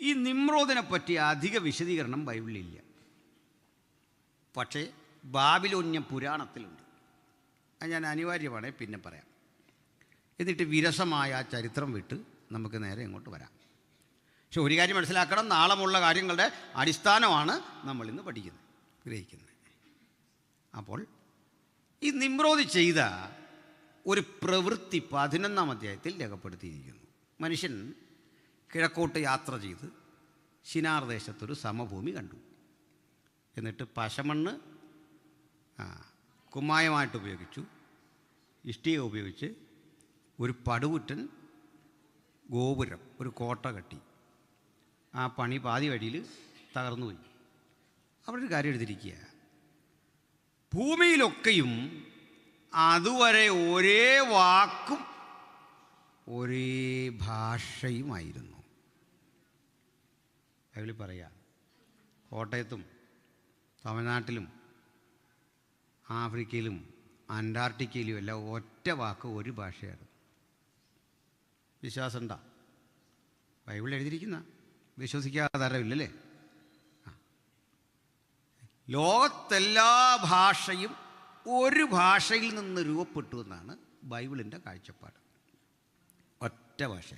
ഈ നിമ്രോദിനെ പറ്റി അധിക വിശദീകരണം ബൈബിളിലില്ല, പക്ഷേ ബാബിലോന്യ പുരാണത്തിലുണ്ട്. അത് ഞാൻ അനിവാര്യമാണ് പിന്നെ പറയാം. എന്നിട്ട് വിരസമായ ആ ചരിത്രം വിട്ട് നമുക്ക് നേരെ ഇങ്ങോട്ട് വരാം. പക്ഷെ ഒരു കാര്യം മനസ്സിലാക്കണം, നാളമുള്ള കാര്യങ്ങളുടെ അടിസ്ഥാനമാണ് നമ്മളിന്ന് പഠിക്കുന്നത്, ഗ്രഹിക്കുന്നത്. അപ്പോൾ ഈ നിമ്രോദ് ചെയ്ത ഒരു പ്രവൃത്തി 11-ാം അധ്യായത്തിൽ രേഖപ്പെടുത്തിയിരിക്കുന്നു. മനുഷ്യൻ കിഴക്കോട്ട് യാത്ര ചെയ്ത് ശിനാർ ദേശത്തൊരു സമഭൂമി കണ്ടു. എന്നിട്ട് പശമണ്ണ് കുമ്മായമായിട്ട് ഉപയോഗിച്ചു, ഇഷ്ടിക ഉപയോഗിച്ച് ഒരു പടുകുറ്റൻ ഗോപുരം, ഒരു കോട്ട കെട്ടി. ആ പണി പാതി വഴിയിൽ തകർന്നുപോയി. അവിടെ ഒരു കാര്യം എഴുതിയിരിക്കുക, ഭൂമിയിലൊക്കെയും അതുവരെ ഒരേ വാക്കും ഒരേ ഭാഷയുമായിരുന്നു. അതിൽ പറയാം, കോട്ടയത്തും തമിഴ്നാട്ടിലും ആഫ്രിക്കയിലും അന്റാർട്ടിക്കയിലും എല്ലാം ഒറ്റ വാക്ക് ഒരു ഭാഷയാണ്. വിശ്വാസം ഉണ്ടോ? ബൈബിളിൽ എഴുതിയിരിക്കുന്ന, വിശ്വസിക്കാതെ തരവില്ലല്ലേ? ലോകത്തെല്ലാ ഭാഷയും ഒരു ഭാഷയിൽ നിന്ന് രൂപപ്പെട്ടു എന്നാണ് ബൈബിളിൻ്റെ കാഴ്ചപ്പാട്. ഒറ്റ ഭാഷ.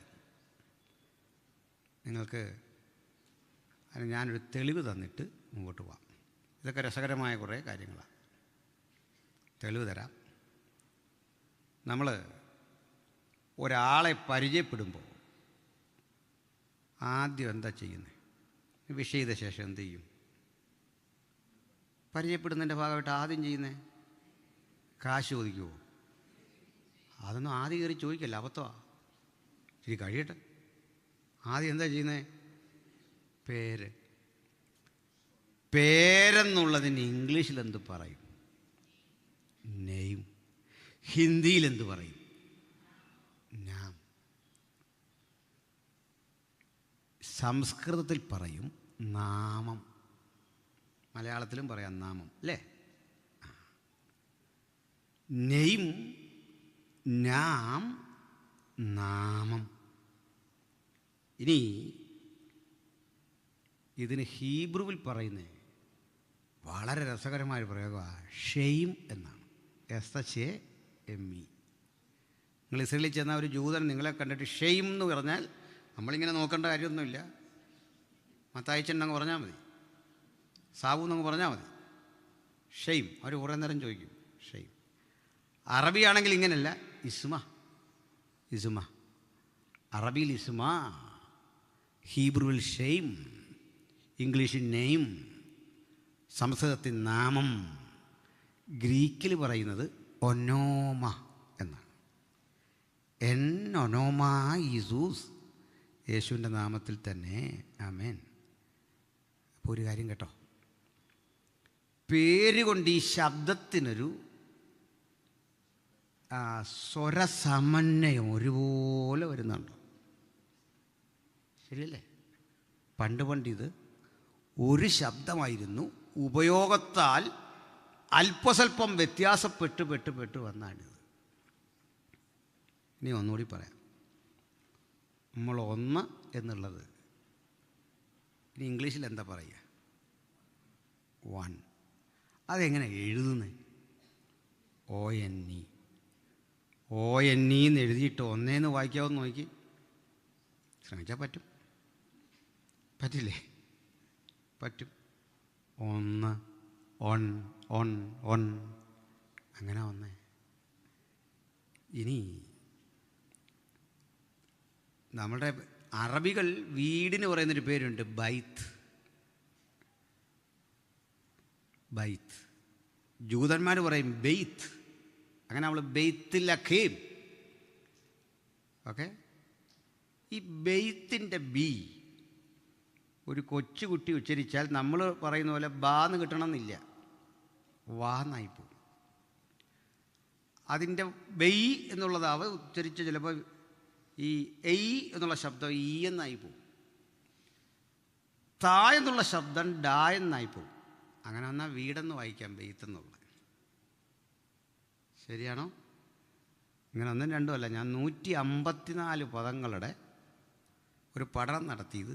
നിങ്ങൾക്ക് അതിന് ഞാനൊരു തെളിവ് തന്നിട്ട് മുമ്പോട്ട് പോവാം. ഇതൊക്കെ രസകരമായ കുറേ കാര്യങ്ങളാണ്. തെളിവ് തരാം. നമ്മൾ ഒരാളെ പരിചയപ്പെടുമ്പോൾ ആദ്യം എന്താ ചെയ്യുന്നത്? വിഷ് ചെയ്ത ശേഷം എന്ത് ചെയ്യും? പരിചയപ്പെടുന്നതിൻ്റെ ഭാഗമായിട്ട് ആദ്യം ചെയ്യുന്നത് കാശ് ചോദിക്കുമോ? അതൊന്നും ആദ്യം കയറി ചോദിക്കല്ല, അബദ്ധമാണ്. ശരി, കഴിയട്ടെ. ആദ്യം എന്താ ചെയ്യുന്നത്? പേര്. പേരെന്നുള്ളതിന് ഇംഗ്ലീഷിൽ എന്ത് പറയും? നെയിം. ഹിന്ദിയിൽ എന്ത് പറയും? നാം. സംസ്കൃതത്തിൽ പറയും നാമം. മലയാളത്തിലും പറയാം നാമം, അല്ലേ? നെയിം, നാം, നാമം. ഇനി ഇതിന് ഹീബ്രുവിൽ പറയുന്നത് വളരെ രസകരമായ പ്രയോഗമാണ്. ഷെയിം എന്നാണ്. SHAME. നിങ്ങൾ ഇസ്രയേലിൽ ചെന്ന ഒരു ജൂതൻ നിങ്ങളെ കണ്ടിട്ട് ഷെയിം എന്ന് പറഞ്ഞാൽ നമ്മളിങ്ങനെ നോക്കേണ്ട കാര്യമൊന്നുമില്ല. മത്തായിച്ചെന്നങ്ങ് പറഞ്ഞാൽ മതി, സാബു എന്നങ്ങ് പറഞ്ഞാൽ മതി. ഷെയിം അവർ കുറേ നേരം ചോദിക്കും. ഷെയിം. അറബിയാണെങ്കിൽ ഇങ്ങനെയല്ല, ഇസ്മ. ഇസ്മ. അറബിയിൽ ഇസ്മ, ഹീബ്രുവിൽ ഷെയിം, ഇംഗ്ലീഷിൽ നെയിം, സംസ്കൃതത്തിൽ നാമം, ഗ്രീക്കിൽ പറയുന്നത് ഒനോമ എന്നാണ്. എൻ ഒനോമ ഈസൂസ്, യേശുവിൻ്റെ നാമത്തിൽ തന്നെ, ആമേൻ. അപ്പോൾ ഒരു കാര്യം കേട്ടോ, പേര് കൊണ്ട് ഈ ശബ്ദത്തിനൊരു സ്വരസമന്വയം ഒരുപോലെ വരുന്നുണ്ടോ? ശരിയല്ലേ? പണ്ട് ഇത് ഒരു ശബ്ദമായിരുന്നു, ഉപയോഗത്താൽ അല്പസ്വല്പം വ്യത്യാസപ്പെട്ട് വന്നാണിത്. ഇനി ഒന്നുകൂടി പറയാം. നമ്മൾ ഒന്ന് എന്നുള്ളത് ഇനി ഇംഗ്ലീഷിൽ എന്താ പറയുക? വൺ. അതെങ്ങനെ എഴുതുന്നത്? ONE. ONE എന്ന് എഴുതിയിട്ട് ഒന്നേന്ന് വായിക്കാമെന്ന് നോക്കി. ശ്രമിച്ചാൽ പറ്റും. പറ്റില്ലേ? പറ്റും. ഒന്ന്, ഒൺ, ഒൺ, ഒൺ, അങ്ങനെ ഒന്നേ. ഇനി നമ്മുടെ അറബികൾ വീടിന് പറയുന്നൊരു പേരുണ്ട്, ബൈത്ത്. ബൈത്ത്. ജൂതന്മാർ പറയും ബെയ്ത്ത്. അങ്ങനെ നമ്മൾ ബെയ്ത്തിലഖീം. ഓക്കെ. ഈ ബെയ്ത്തിൻ്റെ ബി ഒരു കൊച്ചുകുട്ടി ഉച്ചരിച്ചാൽ നമ്മൾ പറയുന്ന പോലെ ബാന്ന് കിട്ടണമെന്നില്ല, വാന്നായിപ്പോവും. അതിൻ്റെ ബെയ് എന്നുള്ളതാവ് ഉച്ചരിച്ച് ചിലപ്പോൾ ഈ എയ് എന്നുള്ള ശബ്ദം ഈ എന്നായിപ്പോവും. താ എന്നുള്ള ശബ്ദം ഡാ എന്നായിപ്പോവും. അങ്ങനെ വന്നാൽ വീടെന്ന് വായിക്കാം, ബെയ്ത്തെന്നുള്ളത്. ശരിയാണോ? ഇങ്ങനെ ഒന്നും രണ്ടുമല്ല, ഞാൻ 154 പദങ്ങളുടെ ഒരു പഠനം നടത്തിയത്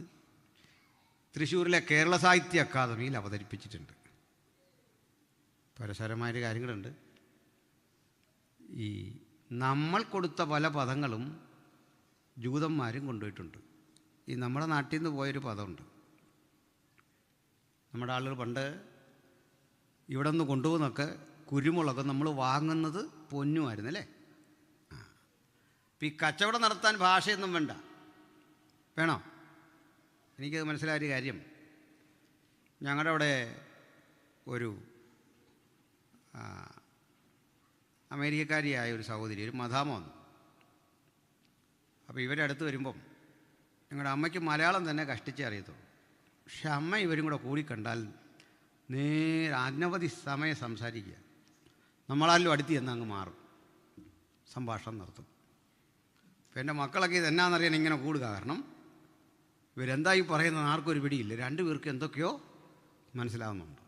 തൃശ്ശൂരിലെ കേരള സാഹിത്യ അക്കാദമിയിൽ അവതരിപ്പിച്ചിട്ടുണ്ട്. പരസ്പരമായൊരു കാര്യങ്ങളുണ്ട്. ഈ നമ്മൾ കൊടുത്ത പല പദങ്ങളും ജൂതന്മാരും കൊണ്ടുപോയിട്ടുണ്ട്. ഈ നമ്മുടെ നാട്ടിൽ നിന്ന് പോയൊരു പദമുണ്ട്. നമ്മുടെ ആളുകൾ പണ്ട് ഇവിടെ നിന്ന് കൊണ്ടുപോകുന്നൊക്കെ കുരുമുളക് നമ്മൾ വാങ്ങുന്നത് പൊന്നുമായിരുന്നു അല്ലേ? അപ്പം ഈ കച്ചവടം നടത്താൻ ഭാഷയൊന്നും വേണ്ട. വേണോ? എനിക്കത് മനസ്സിലായൊരു കാര്യം, ഞങ്ങളുടെ അവിടെ ഒരു അമേരിക്കക്കാരിയായ ഒരു സഹോദരി, ഒരു മദാമ വന്നു. അപ്പോൾ ഇവരുടെ അടുത്ത് വരുമ്പം ഞങ്ങളുടെ അമ്മയ്ക്ക് മലയാളം തന്നെ കഷ്ടിച്ചേ അറിയത്തുള്ളൂ. പക്ഷെ അമ്മ ഇവരും കൂടെ കൂടിക്കണ്ടാൽ നേരെ അനവധി സമയം സംസാരിക്കുക. നമ്മളാലും അടുത്ത് ചെന്ന് അങ്ങ് മാറും, സംഭാഷണം നടത്തും. അപ്പോൾ എൻ്റെ മക്കളൊക്കെ ഇതെന്നാണെന്നറിയാൻ ഇങ്ങനെ കൂടുക. കാരണം ഇവരെന്തായി പറയുന്നത് ആർക്കും ഒരു പിടിയില്ല. രണ്ടുപേർക്ക് എന്തൊക്കെയോ മനസ്സിലാവുന്നുണ്ട്.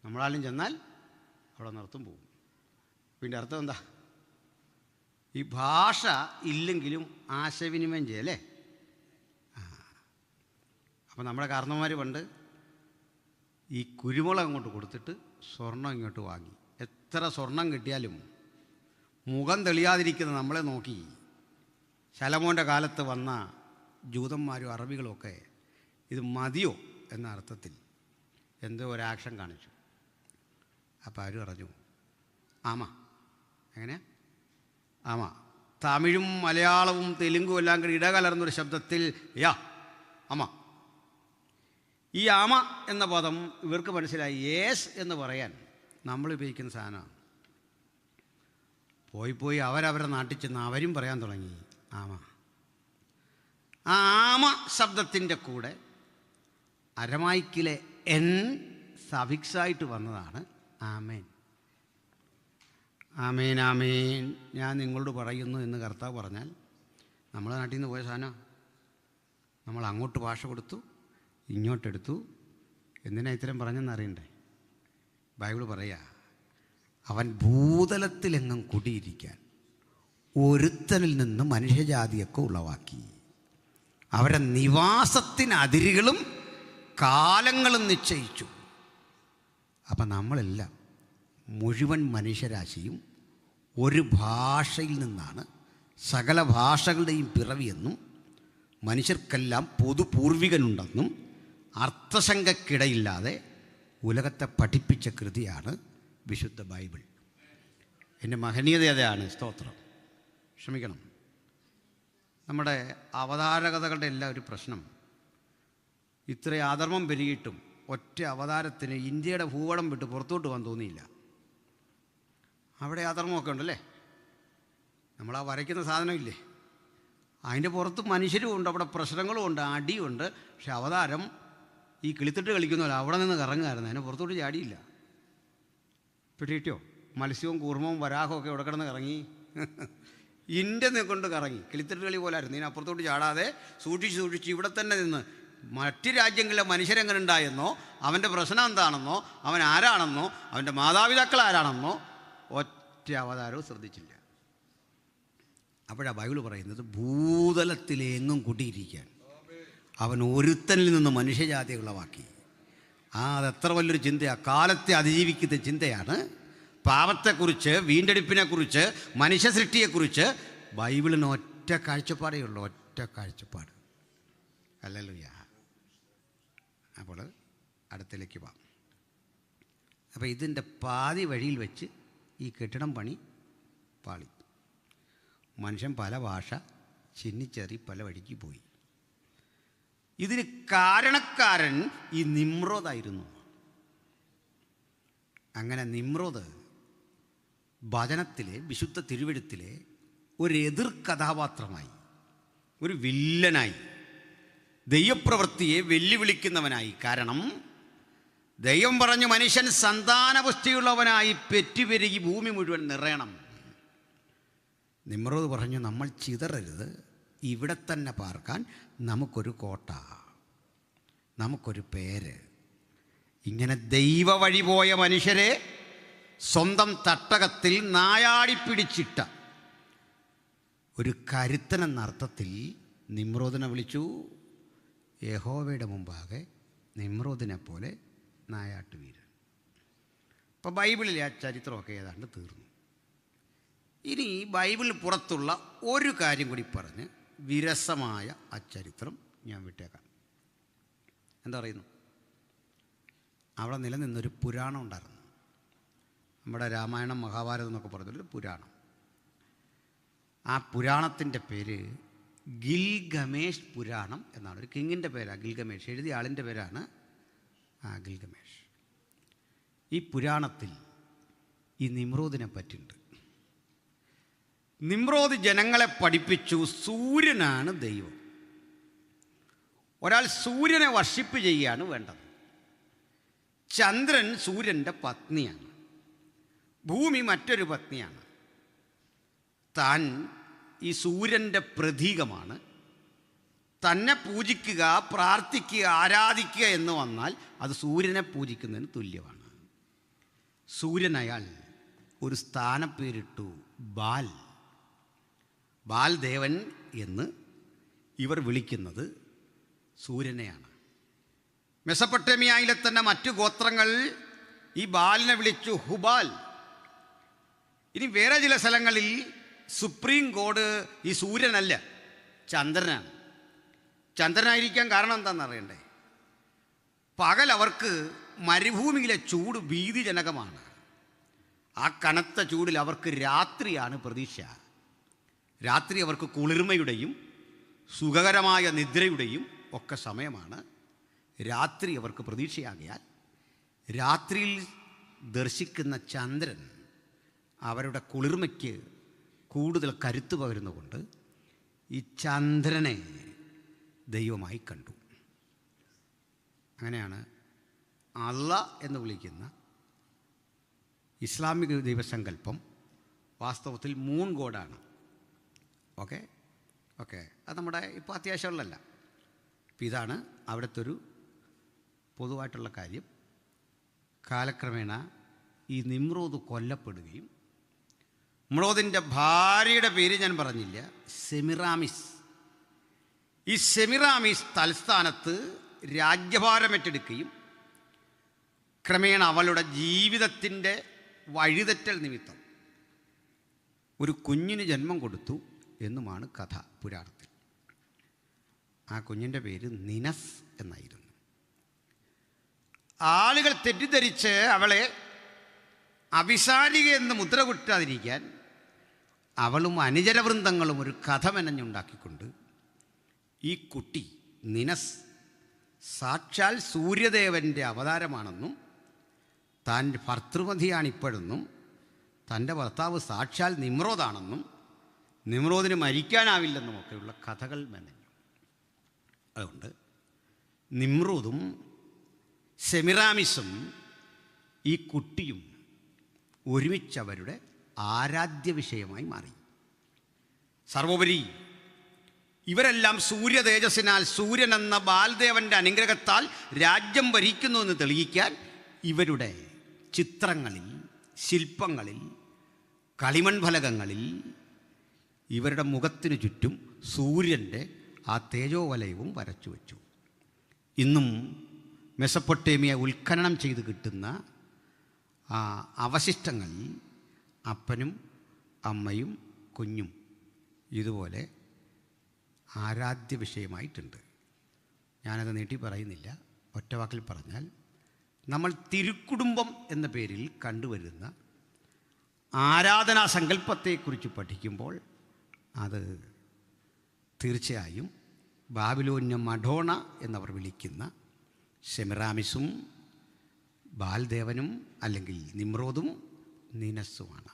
നമ്മളാലും ചെന്നാൽ അവിടെ നിർത്തും പോകും. പിന്നെ അർത്ഥം എന്താ? ഈ ഭാഷ ഇല്ലെങ്കിലും ആശയവിനിമയം ചെയ്യല്ലേ? അപ്പം നമ്മുടെ കാരണവന്മാർ പണ്ട് ഈ കുരുമുളക് അങ്ങോട്ട് കൊടുത്തിട്ട് സ്വർണം ഇങ്ങോട്ട് വാങ്ങി. എത്ര സ്വർണം കിട്ടിയാലും മുഖം തെളിയാതിരിക്കുന്ന നമ്മളെ നോക്കി ശലോമോൻ്റെ കാലത്ത് വന്ന ജൂതന്മാരും അറബികളുമൊക്കെ ഇത് മതിയോ എന്ന അർത്ഥത്തിൽ എന്തോ ഒരു ആക്ഷൻ കാണിച്ചു. അപ്പോൾ ആര് പറഞ്ഞു? ആമ. എങ്ങനെ? ആമ. തമിഴും മലയാളവും തെലുങ്കും എല്ലാം കൂടി ഇടകലർന്നൊരു ശബ്ദത്തിൽ യാ അമ. ഈ ആമ എന്ന പദം ഇവർക്ക് മനസ്സിലായി. യേസ് എന്ന് പറയാൻ നമ്മൾ ഉപയോഗിക്കുന്ന സാധനമാണ്. പോയി അവരവരുടെ നാട്ടിൽ ചെന്ന് അവരും പറയാൻ തുടങ്ങി ആമ. ആ ആമ ശബ്ദത്തിൻ്റെ കൂടെ അരമായിക്കിലെ എൻ സഫിക്സായിട്ട് വന്നതാണ് ആമേൻ. ആമേൻ ആമേൻ ഞാൻ നിങ്ങളോട് പറയുന്നു എന്ന് കർത്താവ് പറഞ്ഞാൽ നമ്മളെ നാട്ടിൽ നിന്ന് പോയ സാധനം. നമ്മൾ അങ്ങോട്ട് ഭാഷ കൊടുത്തു, ഇങ്ങോട്ടെടുത്തു. എന്തിനാ ഇത്തരം പറഞ്ഞെന്ന് അറിയണ്ടേ? ബൈബിൾ പറയാ, അവൻ ഭൂതലത്തിലെങ്ങും കുടിയിരിക്കാൻ ഒരുത്തനിൽ നിന്ന് മനുഷ്യജാതിയൊക്കെ ഉളവാക്കി. അവരുടെ നിവാസത്തിന് അതിരുകളും കാലങ്ങളും നിശ്ചയിച്ചു. അപ്പം നമ്മളെല്ലാം മുഴുവൻ മനുഷ്യരാശിയും ഒരു ഭാഷയിൽ നിന്നാണ് സകല ഭാഷകളുടെയും പിറവിയെന്നും മനുഷ്യർക്കെല്ലാം പൊതു പൂർവികനുണ്ടെന്നും അർത്ഥശങ്കയ്ക്കിടയില്ലാതെ ഉലകത്തെ പഠിപ്പിച്ച കൃതിയാണ് വിശുദ്ധ ബൈബിൾ. എൻ്റെ മഹനീയത അതാണ്. സ്തോത്രം. ക്ഷമിക്കണം. നമ്മുടെ അവതാരകഥകളുടെ എല്ലാം ഒരു പ്രശ്നം, ഇത്രയും അധർമ്മം പെരുകിയിട്ടും ഒറ്റ അവതാരത്തിന് ഇന്ത്യയുടെ ഭൂപടം വിട്ട് പുറത്തോട്ട് പോകാൻ തോന്നിയില്ല. അവിടെ അധർമ്മമൊക്കെ ഉണ്ടല്ലേ? നമ്മളാ വരയ്ക്കുന്ന സാധനമില്ലേ, അതിൻ്റെ പുറത്ത് മനുഷ്യരും ഉണ്ട്, അവിടെ പ്രശ്നങ്ങളും ഉണ്ട്, അടിയുണ്ട്. പക്ഷെ അവതാരം ഈ കിളിത്തിട്ട് കളിക്കുന്നവല്ല, അവിടെ നിന്ന് കറങ്ങുമായിരുന്നു, അതിനെ പുറത്തോട്ട് ചാടിയില്ല. പിടിയിട്ടോ? മത്സ്യവും കൂർമ്മവും വരാഹവും ഒക്കെ ഇവിടെ കിടന്ന് കറങ്ങി. ഇന്ത്യ കൊണ്ട് കറങ്ങി, കിളിത്തിട്ട് കളി പോലായിരുന്നു. ഇതിന് അപ്പുറത്തോട്ട് ചാടാതെ സൂക്ഷിച്ച് ഇവിടെ തന്നെ നിന്ന് മറ്റ് രാജ്യങ്ങളിലെ മനുഷ്യരെങ്ങനെ ഉണ്ടായെന്നോ, അവൻ്റെ പ്രശ്നം എന്താണെന്നോ, അവൻ ആരാണെന്നോ, അവൻ്റെ മാതാപിതാക്കൾ ആരാണെന്നോ ഒറ്റ അവതാരവും ശ്രദ്ധിച്ചില്ല. അപ്പോഴാണ് ബൈബിൾ പറയുന്നത് ഭൂതലത്തിലെങ്ങും കുടിയിരിക്കാൻ അവൻ ഒരുത്തനിൽ നിന്ന് മനുഷ്യജാതി ഉളവാക്കി. അതെത്ര വലിയൊരു ചിന്തയാണ്, കാലത്തെ അതിജീവിക്കുന്ന ചിന്തയാണ്. പാപത്തെക്കുറിച്ച്, വീണ്ടെടുപ്പിനെക്കുറിച്ച്, മനുഷ്യ സൃഷ്ടിയെക്കുറിച്ച് ബൈബിളിന് ഒറ്റ കാഴ്ചപ്പാടേ ഉള്ളൂ, ഒറ്റ കാഴ്ചപ്പാട്. ഹല്ലേലൂയ. അപ്പോൾ അടുത്തേക്ക് പോവാം. അപ്പോൾ ഇതിൻ്റെ പാതി വഴിയിൽ വെച്ച് ഈ കെട്ടിടം പണി പാളി. മനുഷ്യൻ പല ഭാഷ ചിന്നിച്ചേറി പല വഴിക്ക് പോയി. ഇതിന് കാരണക്കാരൻ ഈ നിമ്രോദായിരുന്നു. അങ്ങനെ നിമ്രോദ് ഭജനത്തിലെ, വിശുദ്ധ തിരുവെഴുത്തിലെ ഒരു എതിർ കഥാപാത്രമായി, ഒരു വില്ലനായി, ദൈവപ്രവൃത്തിയെ വെല്ലുവിളിക്കുന്നവനായി. കാരണം ദൈവം പറഞ്ഞു മനുഷ്യൻ സന്താനപുഷ്ടിയുള്ളവനായി പെറ്റുപെരുകി ഭൂമി മുഴുവൻ നിറയണം. നിമ്രോദ് പറഞ്ഞു നമ്മൾ ചിതറരുത്, ഇവിടെ തന്നെ പാർക്കാൻ നമുക്കൊരു കോട്ട, നമുക്കൊരു പേര്. ഇങ്ങനെ ദൈവ വഴി പോയ മനുഷ്യരെ സ്വന്തം തട്ടകത്തിൽ നായാടിപ്പിടിച്ചിട്ട ഒരു കരുത്തനെന്ന അർത്ഥത്തിൽ നിമ്രോദിനെ വിളിച്ചു. യഹോവയുടെ മുമ്പാകെ നിമ്രോദിനെ പോലെ നായാട്ടുവീരൻ. ഇപ്പോൾ ബൈബിളിലെ ആ ചരിത്രമൊക്കെ ഏതാണ്ട് തീർന്നു. ഇനി ബൈബിളിൽ പുറത്തുള്ള ഒരു കാര്യം കൂടി പറഞ്ഞ് വിരസമായ ആ ചരിത്രം ഞാൻ വിട്ടേക്കാം. എന്താ പറയുന്നു? അവിടെ നിലനിന്നൊരു പുരാണം ഉണ്ടായിരുന്നു. നമ്മുടെ രാമായണം, മഹാഭാരതം എന്നൊക്കെ പറഞ്ഞൊരു പുരാണം. ആ പുരാണത്തിൻ്റെ പേര് ഗിൽഗമേഷ് പുരാണം എന്നാണ്. ഒരു കിങ്ങിൻ്റെ പേരാണ് ഗിൽഗമേഷ്, എഴുതിയ ആളിൻ്റെ പേരാണ് ഗിൽഗമേഷ്. ഈ പുരാണത്തിൽ ഈ നിമ്രോദിനെ പറ്റിയുണ്ട്. നിമ്രോദ് ജനങ്ങളെ പഠിപ്പിച്ചു സൂര്യനാണ് ദൈവം. ഒരാൾ സൂര്യനെ വർഷിപ്പ് ചെയ്യുകയാണ് വേണ്ടത്. ചന്ദ്രൻ സൂര്യൻ്റെ പത്നിയാണ്, ഭൂമി മറ്റൊരു പത്നിയാണ്. താൻ ഈ സൂര്യൻ്റെ പ്രതീകമാണ്. തന്നെ പൂജിക്കുക, പ്രാർത്ഥിക്കുക, ആരാധിക്കുക എന്ന് വന്നാൽ അത് സൂര്യനെ പൂജിക്കുന്നതിന് തുല്യമാണ്. സൂര്യൻ അയാൾ ഒരു സ്ഥാനപ്പേരിട്ടു, ബാൽ. ബാൽ ദേവൻ എന്ന് ഇവർ വിളിക്കുന്നത് സൂര്യനെയാണ്. മെസപ്പൊട്ടേമിയയിലെ തന്നെ മറ്റു ഗോത്രങ്ങൾ ഈ ബാലിനെ വിളിച്ചു ഹുബാൽ. ഇനി വേറെ ചില സ്ഥലങ്ങളിൽ സുപ്രീം കോഡ് ഈ സൂര്യനല്ല, ചന്ദ്രനാണ്. ചന്ദ്രനായിരിക്കാൻ കാരണം എന്താണെന്ന് അറിയണ്ടേ? പകൽ അവർക്ക് മരുഭൂമിയിലെ ചൂട് ഭീതിജനകമാണ്. ആ കനത്ത ചൂടിൽ അവർക്ക് രാത്രിയാണ് പ്രതീക്ഷ. രാത്രി അവർക്ക് കുളിർമയുടെയും സുഖകരമായ നിദ്രയുടെയും ഒക്കെ സമയമാണ്. രാത്രി അവർക്ക് പ്രതീക്ഷയാകിയാൽ രാത്രിയിൽ ദർശിക്കുന്ന ചന്ദ്രൻ അവരുടെ കുളിർമയ്ക്ക് കൂടുതൽ കരുത്ത് പകരുന്നതുകൊണ്ട് ഈ ചന്ദ്രനെ ദൈവമായി കണ്ടു. അങ്ങനെയാണ് അള്ളാ എന്ന് വിളിക്കുന്ന ഇസ്ലാമിക ദൈവസങ്കല്പം വാസ്തവത്തിൽ മൂൺ ഗോഡാണ്. ഓക്കെ അത് നമ്മുടെ ഇപ്പോൾ അത്യാവശ്യമുള്ളതല്ല. അപ്പം ഇതാണ് അവിടുത്തെ ഒരു പൊതുവായിട്ടുള്ള കാര്യം. കാലക്രമേണ ഈ നിമ്രോദ് കൊല്ലപ്പെടുകയും, നിമ്രോദിൻ്റെ ഭാര്യയുടെ പേര് ഞാൻ പറഞ്ഞില്ല, സെമിറാമിസ്. ഈ സെമിറാമിസ് തൽസ്ഥാനത്ത് രാജ്യഭാരമേറ്റെടുക്കുകയും ക്രമേണ അവളുടെ ജീവിതത്തിൻ്റെ വഴിതെറ്റൽ നിമിത്തം ഒരു കുഞ്ഞിന് ജന്മം കൊടുത്തു എന്നുമാണ് കഥ പുരാണത്തിൽ. ആ കുഞ്ഞിൻ്റെ പേര് നിനസ് എന്നായിരുന്നു. ആളുകൾ തെറ്റിദ്ധരിച്ച് അവളെ അഭിസാരിക എന്ന് മുദ്ര കുറ്റാതിരിക്കാൻ അവളും അനുചരവൃന്ദങ്ങളും ഒരു കഥ മെനഞ്ഞുണ്ടാക്കിക്കൊണ്ട് ഈ കുട്ടി നിനസ് സാക്ഷാൽ സൂര്യദേവൻ്റെ അവതാരമാണെന്നും താൻ ഭർത്തൃമതിയാണിപ്പോഴെന്നും തൻ്റെ ഭർത്താവ് സാക്ഷാൽ നിമ്രോദാണെന്നും നിമ്രോദിന് മരിക്കാനാവില്ലെന്നുമൊക്കെയുള്ള കഥകൾ മെനഞ്ഞു. അതുകൊണ്ട് നിമ്രോദും സെമിറാമിസും ഈ കുട്ടിയും ഒരുമിച്ചവരുടെ ആരാധ്യ വിഷയമായി മാറി. സർവോപരി ഇവരെല്ലാം സൂര്യ തേജസ്സിനാൽ, സൂര്യൻ എന്ന ബാൽദേവൻ്റെ അനുഗ്രഹത്താൽ രാജ്യം ഭരിക്കുന്നു എന്ന് തെളിയിക്കാൻ ഇവരുടെ ചിത്രങ്ങളിൽ, ശില്പങ്ങളിൽ, കളിമൺ ഫലകങ്ങളിൽ ഇവരുടെ മുഖത്തിനു ചുറ്റും സൂര്യൻ്റെ ആ തേജോവലയവും വരച്ചു വച്ചു. ഇന്നും മെസപ്പൊട്ടേമിയ ഉത്ഖനനം ചെയ്ത് കിട്ടുന്ന ആ അവശിഷ്ടങ്ങൾ അപ്പനും അമ്മയും കുഞ്ഞും ഇതുപോലെ ആരാധ്യ വിഷയമായിട്ടുണ്ട്. ഞാനത് നീട്ടി പറയുന്നില്ല. ഒറ്റവാക്കിൽ പറഞ്ഞാൽ, നമ്മൾ തിരുക്കുടുംബം എന്ന പേരിൽ കണ്ടുവരുന്ന ആരാധനാ സങ്കല്പത്തെക്കുറിച്ച് പഠിക്കുമ്പോൾ അത് തീർച്ചയായും ബാബിലോന്യ മഡോണ എന്നവർ വിളിക്കുന്ന സെമിറാമിസും ബാൽദേവനും അല്ലെങ്കിൽ നിമ്രോദും നീനസ്സുമാണ്.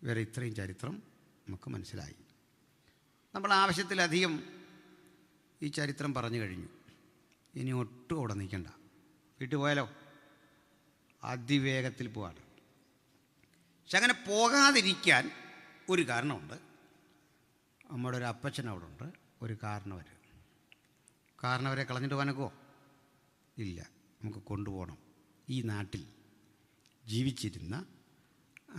വേറെ ഇത്രയും ചരിത്രം നമുക്ക് മനസ്സിലായി. നമ്മൾ ആവശ്യത്തിലധികം ഈ ചരിത്രം പറഞ്ഞു കഴിഞ്ഞു. ഇനി ഒട്ടും അവിടെ നിൽക്കണ്ട, വീട്ടിൽ പോയാലോ? അതിവേഗത്തിൽ പോവാണ്. പക്ഷെ അങ്ങനെ പോകാതിരിക്കാൻ ഒരു കാരണമുണ്ട്. നമ്മുടെ ഒരു അപ്പച്ചൻ അവിടെ ഉണ്ട്, ഒരു കാരണവരെ കളഞ്ഞിട്ട് വനക്കോ ഇല്ല. നമുക്ക് കൊണ്ടുപോകണം. ഈ നാട്ടിൽ ജീവിച്ചിരുന്ന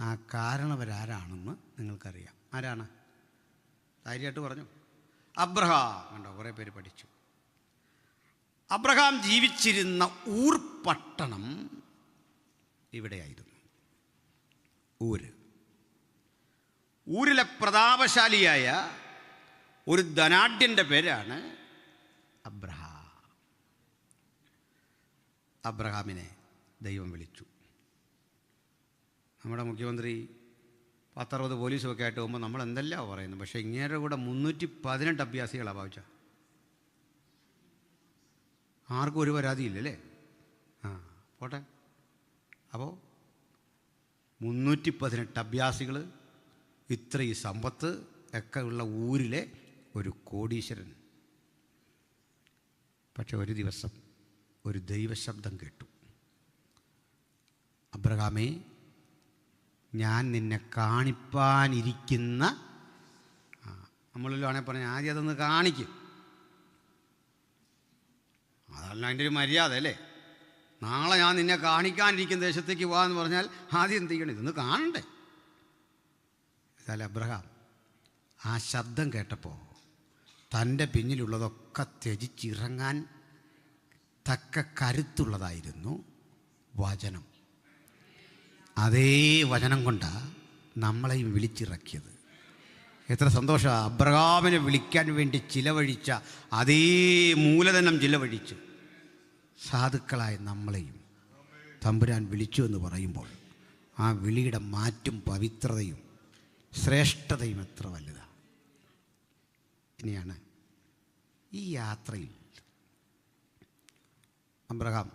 ആ കാരണവരാരാണെന്ന് നിങ്ങൾക്കറിയാം. ആരാണ്? ധൈര്യമായിട്ട് പറഞ്ഞു. അബ്രഹാം. കണ്ടോ, കുറേ പേര് പഠിച്ചു. അബ്രഹാം ജീവിച്ചിരുന്ന ഊർ പട്ടണം ഇവിടെയായിരുന്നു. ഊരിലെ പ്രതാപശാലിയായ ഒരു ധനാഢ്യൻ്റെ പേരാണ് അബ്രഹാമിനെ ദൈവം വിളിച്ചു. നമ്മുടെ മുഖ്യമന്ത്രി 10-60 പോലീസുമൊക്കെ ആയിട്ട് പോകുമ്പോൾ നമ്മൾ എന്തെല്ലാം പറയുന്നു. പക്ഷേ ഇങ്ങേരുടെ കൂടെ 318 അഭ്യാസികളാണ് ഭാവിച്ച. ആർക്കും ഒരു പരാതിയില്ലല്ലേ? പോട്ടെ. അപ്പോൾ 318 അഭ്യാസികൾ, ഇത്രയും സമ്പത്ത് ഒക്കെ ഉള്ള ഊരിലെ ഒരു കോടീശ്വരൻ. പക്ഷെ ഒരു ദിവസം ഒരു ദൈവശബ്ദം കേട്ടു. അബ്രഹാമേ, ഞാൻ നിന്നെ കാണിപ്പാനിരിക്കുന്ന, നമ്മളിലാണെങ്കിൽ പറഞ്ഞാൽ ആദ്യം അതൊന്ന് കാണിക്കും. അതല്ല അതിൻ്റെ ഒരു മര്യാദ അല്ലേ? നാളെ ഞാൻ നിന്നെ കാണിക്കാനിരിക്കുന്ന ദേശത്തേക്ക് പോകാമെന്ന് പറഞ്ഞാൽ ആദ്യം എന്ത് ചെയ്യണം? ഇതൊന്ന് കാണണ്ടേ? എന്നാലും അബ്രഹാം ആ ശബ്ദം കേട്ടപ്പോൾ തൻ്റെ പിന്നിലുള്ളതൊക്കെ ത്യജിച്ചിറങ്ങാൻ തക്ക കരുത്തുള്ളതായിരുന്നു വചനം. അതേ വചനം കൊണ്ടാണ് നമ്മളെയും വിളിച്ചിറക്കിയത്. എത്ര സന്തോഷമാണ്! അബ്രഹാമിനെ വിളിക്കാൻ വേണ്ടി ചിലവഴിച്ച അതേ മൂലധനം ചിലവഴിച്ച് സാധുക്കളായ നമ്മളെയും തമ്പുരാൻ വിളിച്ചു എന്ന് പറയുമ്പോൾ ആ വിളിയുടെ മാറ്റും പവിത്രതയും ശ്രേഷ്ഠതയും എത്ര വലുതാണ്. ഇനിയാണ് ഈ യാത്രയിൽ അബ്രഹാം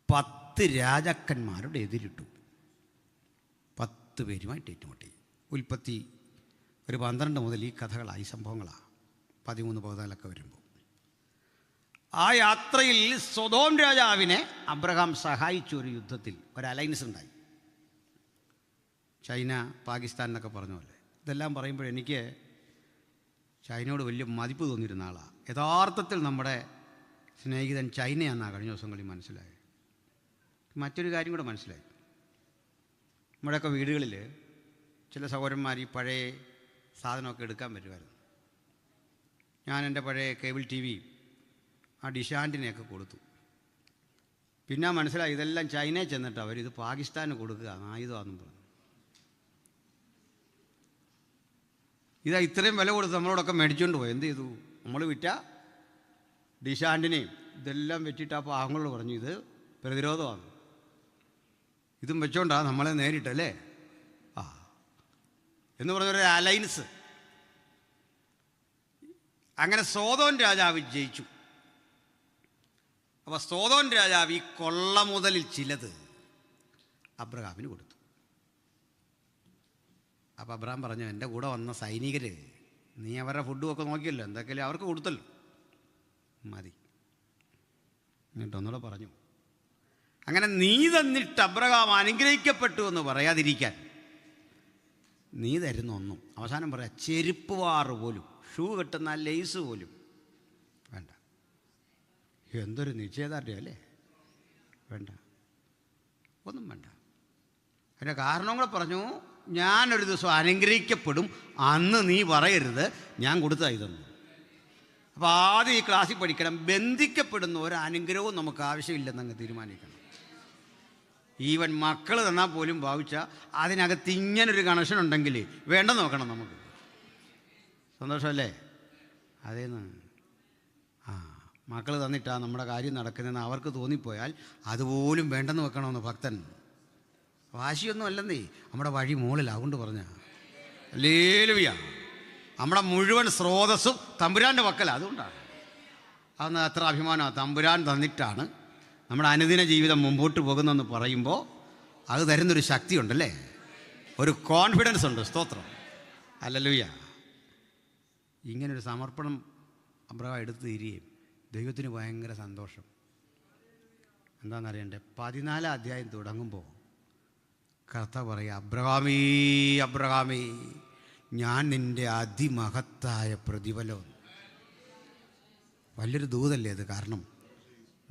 10 രാജാക്കന്മാരുടെ എതിരിട്ടു. 10 പേരുമായിട്ട് ഏറ്റുമുട്ടി. ഉൽപ്പത്തി ഒരു 12 മുതൽ ഈ കഥകളാണ്, ഈ സംഭവങ്ങളാണ്. 13-14 വരുമ്പോൾ ആ യാത്രയിൽ സൊദോം രാജാവിനെ അബ്രഹാം സഹായിച്ചു. ഒരു യുദ്ധത്തിൽ ഒരു അലയൻസ് ഉണ്ടായി. ചൈന, പാകിസ്ഥാൻ എന്നൊക്കെ പറഞ്ഞ പോലെ. ഇതെല്ലാം പറയുമ്പോൾ എനിക്ക് ചൈനയോട് വലിയ മതിപ്പ് തോന്നിയിരുന്ന ആളാണ്. യഥാർത്ഥത്തിൽ നമ്മുടെ സ്നേഹിതൻ ചൈനയാണെന്നാണ് കഴിഞ്ഞ ദിവസങ്ങളിൽ മനസ്സിലായത്. മറ്റൊരു കാര്യം കൂടെ മനസ്സിലായി. നമ്മുടെയൊക്കെ വീടുകളിൽ ചില സഹോദരന്മാർ ഈ പഴയ സാധനമൊക്കെ എടുക്കാൻ വരുമായിരുന്നു. ഞാൻ എൻ്റെ പഴയ കേബിൾ ടി വി ആ ഡിഷാൻറ്റിനെയൊക്കെ കൊടുത്തു. പിന്നെ മനസ്സിലായി ഇതെല്ലാം ചൈനയിൽ ചെന്നിട്ട് അവരിത് പാകിസ്ഥാന് കൊടുക്കുക, ആയുധമാണെന്നും പറഞ്ഞു. ഇതാ ഇത്രയും വില കൊടുത്ത് നമ്മളോടൊക്കെ മേടിച്ചുകൊണ്ട് പോയി. എന്ത് ചെയ്തു? നമ്മൾ വിറ്റ ഡിഷാൻറ്റിനെയും ഇതെല്ലാം വെച്ചിട്ട് ആ പാവങ്ങളോട് പറഞ്ഞു ഇത് പ്രതിരോധമാണ്. ഇതും വെച്ചോണ്ടാണ് നമ്മളെ നേരിട്ടല്ലേ എന്ന് പറഞ്ഞൊരു അലയൻസ്. അങ്ങനെ സോദോൻ രാജാവ് ജയിച്ചു. അപ്പോൾ സോദോൻ രാജാവ് ഈ കൊള്ള മുതലിൽ ചിലത് അബ്രഹാമിന് കൊടുത്തു. അപ്പോൾ അബ്രഹാം പറഞ്ഞു, എൻ്റെ കൂടെ വന്ന സൈനികർ, നീ അവരുടെ ഫുഡുമൊക്കെ നോക്കിയല്ലോ, എന്തൊക്കെയല്ലേ അവർക്ക് കൊടുത്തല്ലോ, മതി. എന്നിട്ട് ഒന്നുകൂടെ പറഞ്ഞു, അങ്ങനെ നീ തന്നിട്ട് അബ്രഹാം അനുഗ്രഹിക്കപ്പെട്ടു എന്ന് പറയാതിരിക്കാൻ നീ തരുന്ന ഒന്നും, അവസാനം പറയാം, ചെരുപ്പ് വാറ് പോലും, ഷൂ കെട്ടുന്ന ലേസ് പോലും വേണ്ട. എന്തൊരു നിശ്ചയദാർഢ്യം അല്ലേ? വേണ്ട, ഒന്നും വേണ്ട. അതിൻ്റെ കാരണം കൂടെ പറഞ്ഞു, ഞാനൊരു ദിവസം അനുഗ്രഹിക്കപ്പെടും, അന്ന് നീ പറയരുത് ഞാൻ കൊടുത്തതാ ഇതൊന്നും. അപ്പോൾ ആദ്യം ഈ ക്ലാസ്സിൽ പഠിക്കണം, ബന്ധിക്കപ്പെടുന്ന ഒരു അനുഗ്രഹവും നമുക്ക് ആവശ്യമില്ലെന്നങ്ങ് തീരുമാനിക്കണം. ഈവൻ മക്കൾ തന്നാൽ പോലും ഭാവിച്ചാൽ അതിനകത്ത് ഇങ്ങനൊരു കണക്ഷൻ ഉണ്ടെങ്കിൽ വേണ്ടെന്ന് നോക്കണം നമുക്ക്. സന്തോഷമല്ലേ? അതേന്ന് മക്കൾ തന്നിട്ടാണ് നമ്മുടെ കാര്യം നടക്കുന്നതെന്ന് അവർക്ക് തോന്നിപ്പോയാൽ അതുപോലും വേണ്ടെന്ന് വെക്കണമെന്ന് ഭക്തൻ. വാശിയൊന്നും അല്ലെന്നേ, നമ്മുടെ വഴി മുകളിലാണ്. അതുകൊണ്ട് പറഞ്ഞ ഹല്ലേലൂയ. നമ്മുടെ മുഴുവൻ സ്രോതസ്സും തമ്പുരാൻ്റെ പക്കലാണ്. അതുകൊണ്ടാണ് അന്ന് അത്ര അഭിമാനമാണ്. തമ്പുരാൻ തന്നിട്ടാണ് നമ്മുടെ അനുദിന ജീവിതം മുമ്പോട്ട് പോകുന്നതെന്ന് പറയുമ്പോൾ അത് തരുന്നൊരു ശക്തിയുണ്ടല്ലേ, ഒരു കോൺഫിഡൻസ് ഉണ്ട്. സ്തോത്രം, ഹല്ലേലൂയ. ഇങ്ങനൊരു സമർപ്പണം അബ്രഹാം എടുത്തു തീരുകയും ദൈവത്തിന് ഭയങ്കര സന്തോഷം. എന്താണെന്നറിയണ്ടേ? 14 അധ്യായം തുടങ്ങുമ്പോൾ കർത്താവ് പറയുക, അബ്രഹാമേ അബ്രഹാമേ, ഞാൻ നിൻ്റെ അതിമഹത്തായ പ്രതിഫലം. വലിയൊരു ദൂതല്ലേ അത്? കാരണം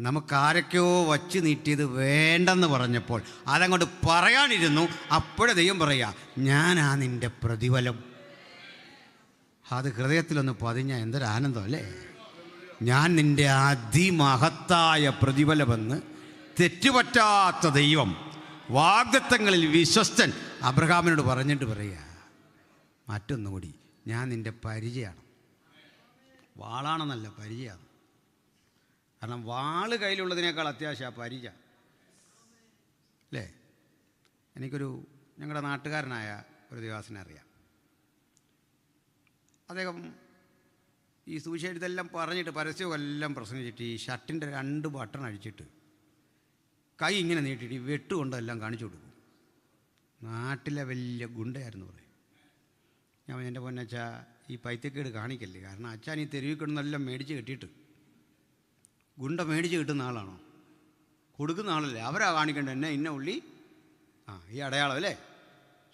നമുക്കാരൊക്കെയോ വച്ച് നീട്ടിയത് വേണ്ടെന്ന് പറഞ്ഞപ്പോൾ അതങ്ങോട്ട് പറയാനിരുന്നു. അപ്പോഴേ ദൈവം പറയുക, ഞാനാ നിൻ്റെ പ്രതിഫലം. അത് ഹൃദയത്തിലൊന്ന് പതിഞ്ഞ എന്തൊരു ആനന്ദം അല്ലേ? ഞാൻ നിൻ്റെ അതിമഹത്തായ പ്രതിഫലമെന്ന് തെറ്റുപറ്റാത്ത ദൈവം, വാഗ്ദത്തങ്ങളിൽ വിശ്വസ്തൻ അബ്രഹാമിനോട് പറഞ്ഞിട്ട് പറയുക, മറ്റൊന്നുകൂടി, ഞാൻ നിൻ്റെ പരിചയമാണ്. വാളാണെന്നല്ല, പരിചയമാണ്. കാരണം വാള് കയ്യിലുള്ളതിനേക്കാൾ അത്യാവശ്യമാണ് പരിചയം അല്ലേ? ഞങ്ങളുടെ നാട്ടുകാരനായ ഒരു ദേവാസിനെ അറിയാം. അദ്ദേഹം ഈ സുവിശേഷം ഇതെല്ലാം പറഞ്ഞിട്ട് പരസ്യവും എല്ലാം പ്രസംഗിച്ചിട്ട് ഈ ഷർട്ടിൻ്റെ 2 ബട്ടൺ അഴിച്ചിട്ട് കൈ ഇങ്ങനെ നീട്ടിയിട്ട് ഈ വെട്ടുകൊണ്ടെല്ലാം കാണിച്ചു കൊടുക്കും. നാട്ടിലെ വലിയ ഗുണ്ടയായിരുന്നു പറയും. ഞാൻ എൻ്റെ പൊന്നച്ച ഈ പൈത്യക്കേട് കാണിക്കല്ലേ, കാരണം അച്ഛൻ ഈ തെരുവിൽ കിടന്നെല്ലാം മേടിച്ച് കെട്ടിയിട്ട്. ഗുണ്ട മേടിച്ച് കിട്ടുന്ന ആളാണോ? കൊടുക്കുന്ന ആളല്ലേ? അവരാ കാണിക്കേണ്ടത് എന്നെ ഇന്ന ഉള്ളി, ഈ അടയാളം അല്ലേ?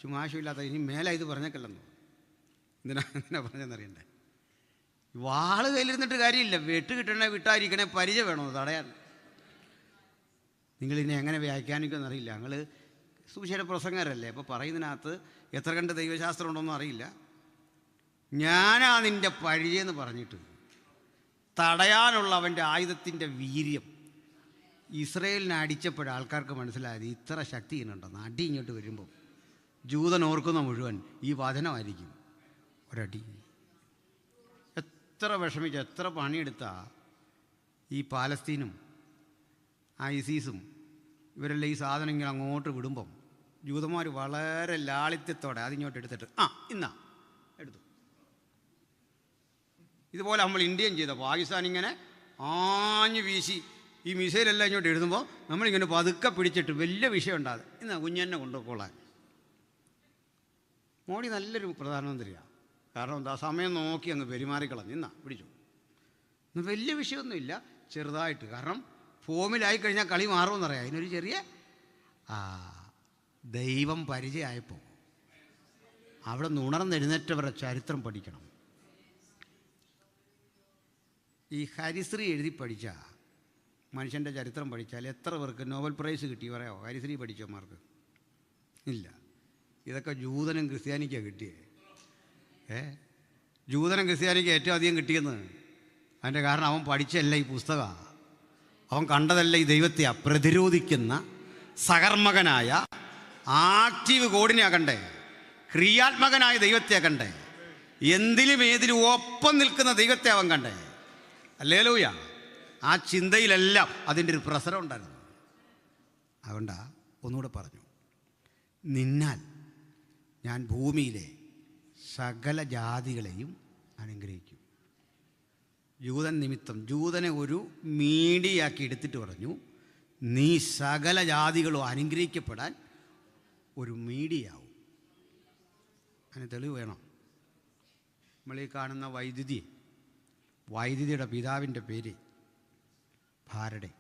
ചുമ്മാ ആവശ്യമില്ലാത്ത ഇനി മേലെ ഇത് പറഞ്ഞേക്കല്ലെന്നോ. എന്തിനാ പറഞ്ഞെന്നറിയണ്ടേ? വാള് കയ്യിലിരുന്നിട്ട് കാര്യമില്ല. വെട്ട് കിട്ടണേ വിട്ടായിരിക്കണേ, പരിചയം വേണോ തടയാൻ? നിങ്ങളിതിനെ എങ്ങനെ വ്യാഖ്യാനിക്കുമെന്ന് അറിയില്ല. ഞങ്ങൾ സുവിശേഷ പ്രസംഗരല്ലേ, അപ്പോൾ പറയുന്നതിനകത്ത് എത്ര കണ്ട് ദൈവശാസ്ത്രം ഉണ്ടോയെന്നും അറിയില്ല. ഞാനാ നിൻ്റെ പരിചയെന്ന് പറഞ്ഞിട്ട് തടയാനുള്ള അവൻ്റെ ആയുധത്തിൻ്റെ വീര്യം ഇസ്രയേലിനെ അടിച്ചപ്പോൾ ആൾക്കാർക്ക് മനസ്സിലായത് ഇത്ര ശക്തി ചെയ്യുന്നുണ്ടെന്ന്. അടി ഇങ്ങോട്ട് വരുമ്പോൾ ജൂതൻ ഓർക്കുന്ന മുഴുവൻ ഈ വചനമായിരിക്കും. ഒരടി എത്ര വിഷമിച്ച് എത്ര പണിയെടുത്താ ഈ പാലസ്തീനും ഐസീസും ഇവരെല്ലാം ഈ സാധനം ഇങ്ങനെ അങ്ങോട്ട് വിടുമ്പം ജൂതന്മാർ വളരെ ലാളിത്യത്തോടെ അതിങ്ങോട്ട് എടുത്തിട്ട് ഇന്നാ എടുത്തു. ഇതുപോലെ നമ്മൾ ഇന്ത്യയും ചെയ്ത പാകിസ്ഥാൻ ഇങ്ങനെ ആഞ്ഞു വീശി ഈ മിസൈലെല്ലാം ഇങ്ങോട്ട് എഴുതുമ്പോൾ നമ്മളിങ്ങനെ പതുക്കെ പിടിച്ചിട്ട് വലിയ വിഷയം ഉണ്ടാകും. ഇന്നാ കുഞ്ഞെന്നെ കൊണ്ടുപോയിക്കോളാൻ. മോഡി നല്ലൊരു പ്രധാനമന്ത്രിയാണ്. കാരണം എന്താ, സമയം നോക്കി അങ്ങ് പെരുമാറിക്കളഞ്ഞു. ഇന്നാ പിടിച്ചു. വലിയ വിഷയമൊന്നുമില്ല, ചെറുതായിട്ട്. കാരണം ഫോമിലായി കഴിഞ്ഞാൽ കളി മാറുമെന്നറിയാം. അതിനൊരു ചെറിയ ദൈവം പരിചയമായപ്പോൾ അവിടെ നുണർന്നെഴുന്നേറ്റവരുടെ ചരിത്രം പഠിക്കണം. ഈ ഹരിശ്രീ എഴുതി പഠിച്ച മനുഷ്യൻ്റെ ചരിത്രം പഠിച്ചാൽ എത്ര പേർക്ക് നോബൽ പ്രൈസ് കിട്ടി പറയാമോ? ഹരിശ്രീ പഠിച്ചവന്മാർക്ക് ഇല്ല. ഇതൊക്കെ ജൂതനും ക്രിസ്ത്യാനിക്കാണ് കിട്ടിയത്. ജൂതനും ക്രിസ്ത്യാനിക്ക് ഏറ്റവും അധികം കിട്ടിയെന്ന് അതിൻ്റെ കാരണം അവൻ പഠിച്ചല്ല ഈ പുസ്തകമാണ്. അവൻ കണ്ടതല്ല ഈ ദൈവത്തെയാണ് പ്രതിരോധിക്കുന്ന സകർമ്മകനായ ആക്റ്റീവ് കോഡിനെയാണ് കണ്ടേ, ക്രിയാത്മകനായ ദൈവത്തെയാണ് കണ്ടേ, എന്തിലും ഏതിലും ഒപ്പം നിൽക്കുന്ന ദൈവത്തെ അവൻ കണ്ടേ. ഹല്ലേലൂയ. ആ ചിന്തയിലെല്ലാം അതിൻ്റെ ഒരു പ്രസരം ഉണ്ടായിരുന്നു. അതുകൊണ്ടാണ് ഒന്നുകൂടെ പറഞ്ഞു, നിന്നാൽ ഞാൻ ഭൂമിയിലെ സകല ജാതികളെയും അനുഗ്രഹിക്കും. ജൂതൻ നിമിത്തം ജൂതനെ ഒരു മീഡിയയാക്കി എടുത്തിട്ട് പറഞ്ഞു, നീ സകല ജാതികളും അനുഗ്രഹിക്കപ്പെടാൻ ഒരു മീഡിയയാവും. അതിന് തെളിവ് വേണം. നമ്മളീ കാണുന്ന വൈദ്യുതിയുടെ പിതാവിൻ്റെ പേര് ഭാരഡെ.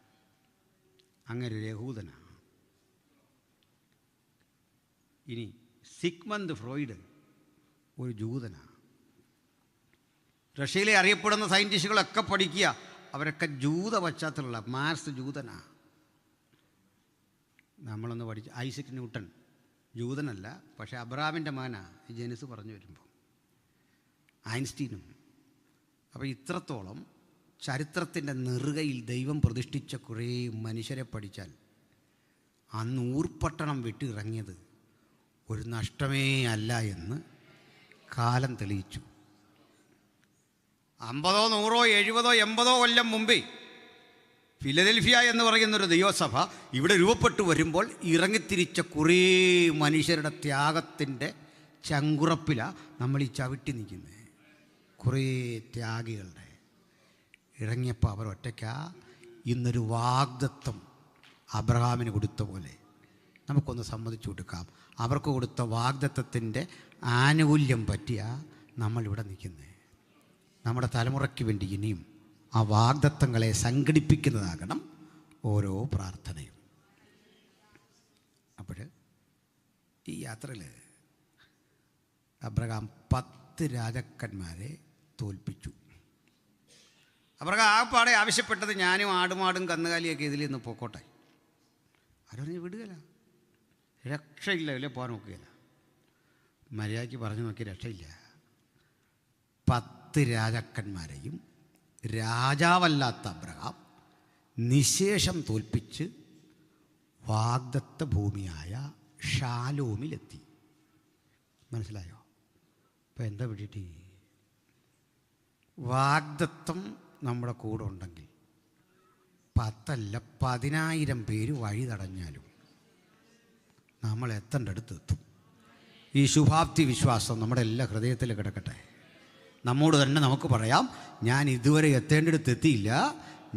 അങ്ങനെ യഹൂദനാണ്. ഇനി സിഗ്മണ്ട് ഫ്രോയിഡ് ഒരു ജൂതനാണ്. റഷ്യയിലെ അറിയപ്പെടുന്ന സയൻറ്റിസ്റ്റുകളൊക്കെ പഠിക്കുക, അവരൊക്കെ ജൂത പശ്ചാത്തലമുള്ള. മാർസ് ജൂതനാണ്. നമ്മളൊന്ന് പഠിച്ച് ഐസക് ന്യൂട്ടൺ ജൂതനല്ല, പക്ഷേ അബ്രഹാമിൻ്റെ മകനാണ് ഈ ജെനിസ് പറഞ്ഞു വരുമ്പോൾ, ഐൻസ്റ്റീനും. അപ്പോൾ ഇത്രത്തോളം ചരിത്രത്തിൻ്റെ നെറുകയിൽ ദൈവം പ്രതിഷ്ഠിച്ച കുറേ മനുഷ്യരെ പഠിച്ചാൽ അന്ന് ഊർപ്പട്ടണം വിട്ടിറങ്ങിയത് ഒരു നഷ്ടമേ അല്ല എന്ന് കാലം തെളിയിച്ചു. 50, 100, 70, 80 കൊല്ലം മുമ്പേ ഫിലദൽഫിയ എന്ന് പറയുന്നൊരു ദൈവസഭ ഇവിടെ രൂപപ്പെട്ടു വരുമ്പോൾ ഇറങ്ങിത്തിരിച്ച കുറേ മനുഷ്യരുടെ ത്യാഗത്തിൻ്റെ ചങ്കുറപ്പിലാണ് നമ്മൾ ഈ ചവിട്ടി നിൽക്കുന്നത്. കുറേ ത്യാഗികളുടെ ഇറങ്ങിയപ്പോൾ അവർ ഒറ്റയ്ക്കാ. ഇന്നൊരു വാഗ്ദത്തം അബ്രഹാമിന് കൊടുത്ത പോലെ നമുക്കൊന്ന് സമ്മതിച്ചു കൊടുക്കാം. അവർക്ക് കൊടുത്ത വാഗ്ദത്തത്തിൻ്റെ ആനുകൂല്യം പറ്റിയാണ് നമ്മളിവിടെ നിൽക്കുന്നത്. നമ്മുടെ തലമുറയ്ക്ക് വേണ്ടി ഇനിയും ആ വാഗ്ദത്തങ്ങളെ സംഘടിപ്പിക്കുന്നതാകണം ഓരോ പ്രാർത്ഥനയും. അപ്പോൾ ഈ യാത്രയിൽ അബ്രഹാം 10 രാജാക്കന്മാരെ തോൽപ്പിച്ചു. അബ്രഹാം ആപ്പാടെ ആവശ്യപ്പെട്ടത് ഞാനും ആടുമാടും കന്നുകാലിയൊക്കെ ഇതിൽ നിന്ന് പോക്കോട്ടെ. ആരും വിടുകയില്ല, രക്ഷയില്ല, ഇല്ലേ പോകാൻ നോക്കുകയില്ല. മര്യാദയ്ക്ക് പറഞ്ഞു നോക്കി രക്ഷയില്ല. 10 രാജാക്കന്മാരെയും രാജാവല്ലാത്ത അബ്രഹാം നിശേഷം തോൽപ്പിച്ച് വാഗ്ദത്ത ഭൂമിയായ ഷാലോമിലെത്തി. മനസ്സിലായോ? ഇപ്പം എന്താ വിട്ടിട്ട് വാഗ്ദത്തം നമ്മുടെ കൂടെ ഉണ്ടെങ്കിൽ 10 അല്ല 10,000 പേര് വഴി തടഞ്ഞാലും നമ്മൾ എത്തേണ്ടടുത്തെത്തും. ഈ ശുഭാപ്തി വിശ്വാസം നമ്മുടെ എല്ലാ ഹൃദയത്തിൽ കിടക്കട്ടെ. നമ്മോട് തന്നെ നമുക്ക് പറയാം, ഞാൻ ഇതുവരെ എത്തേണ്ടടുത്ത് എത്തിയില്ല,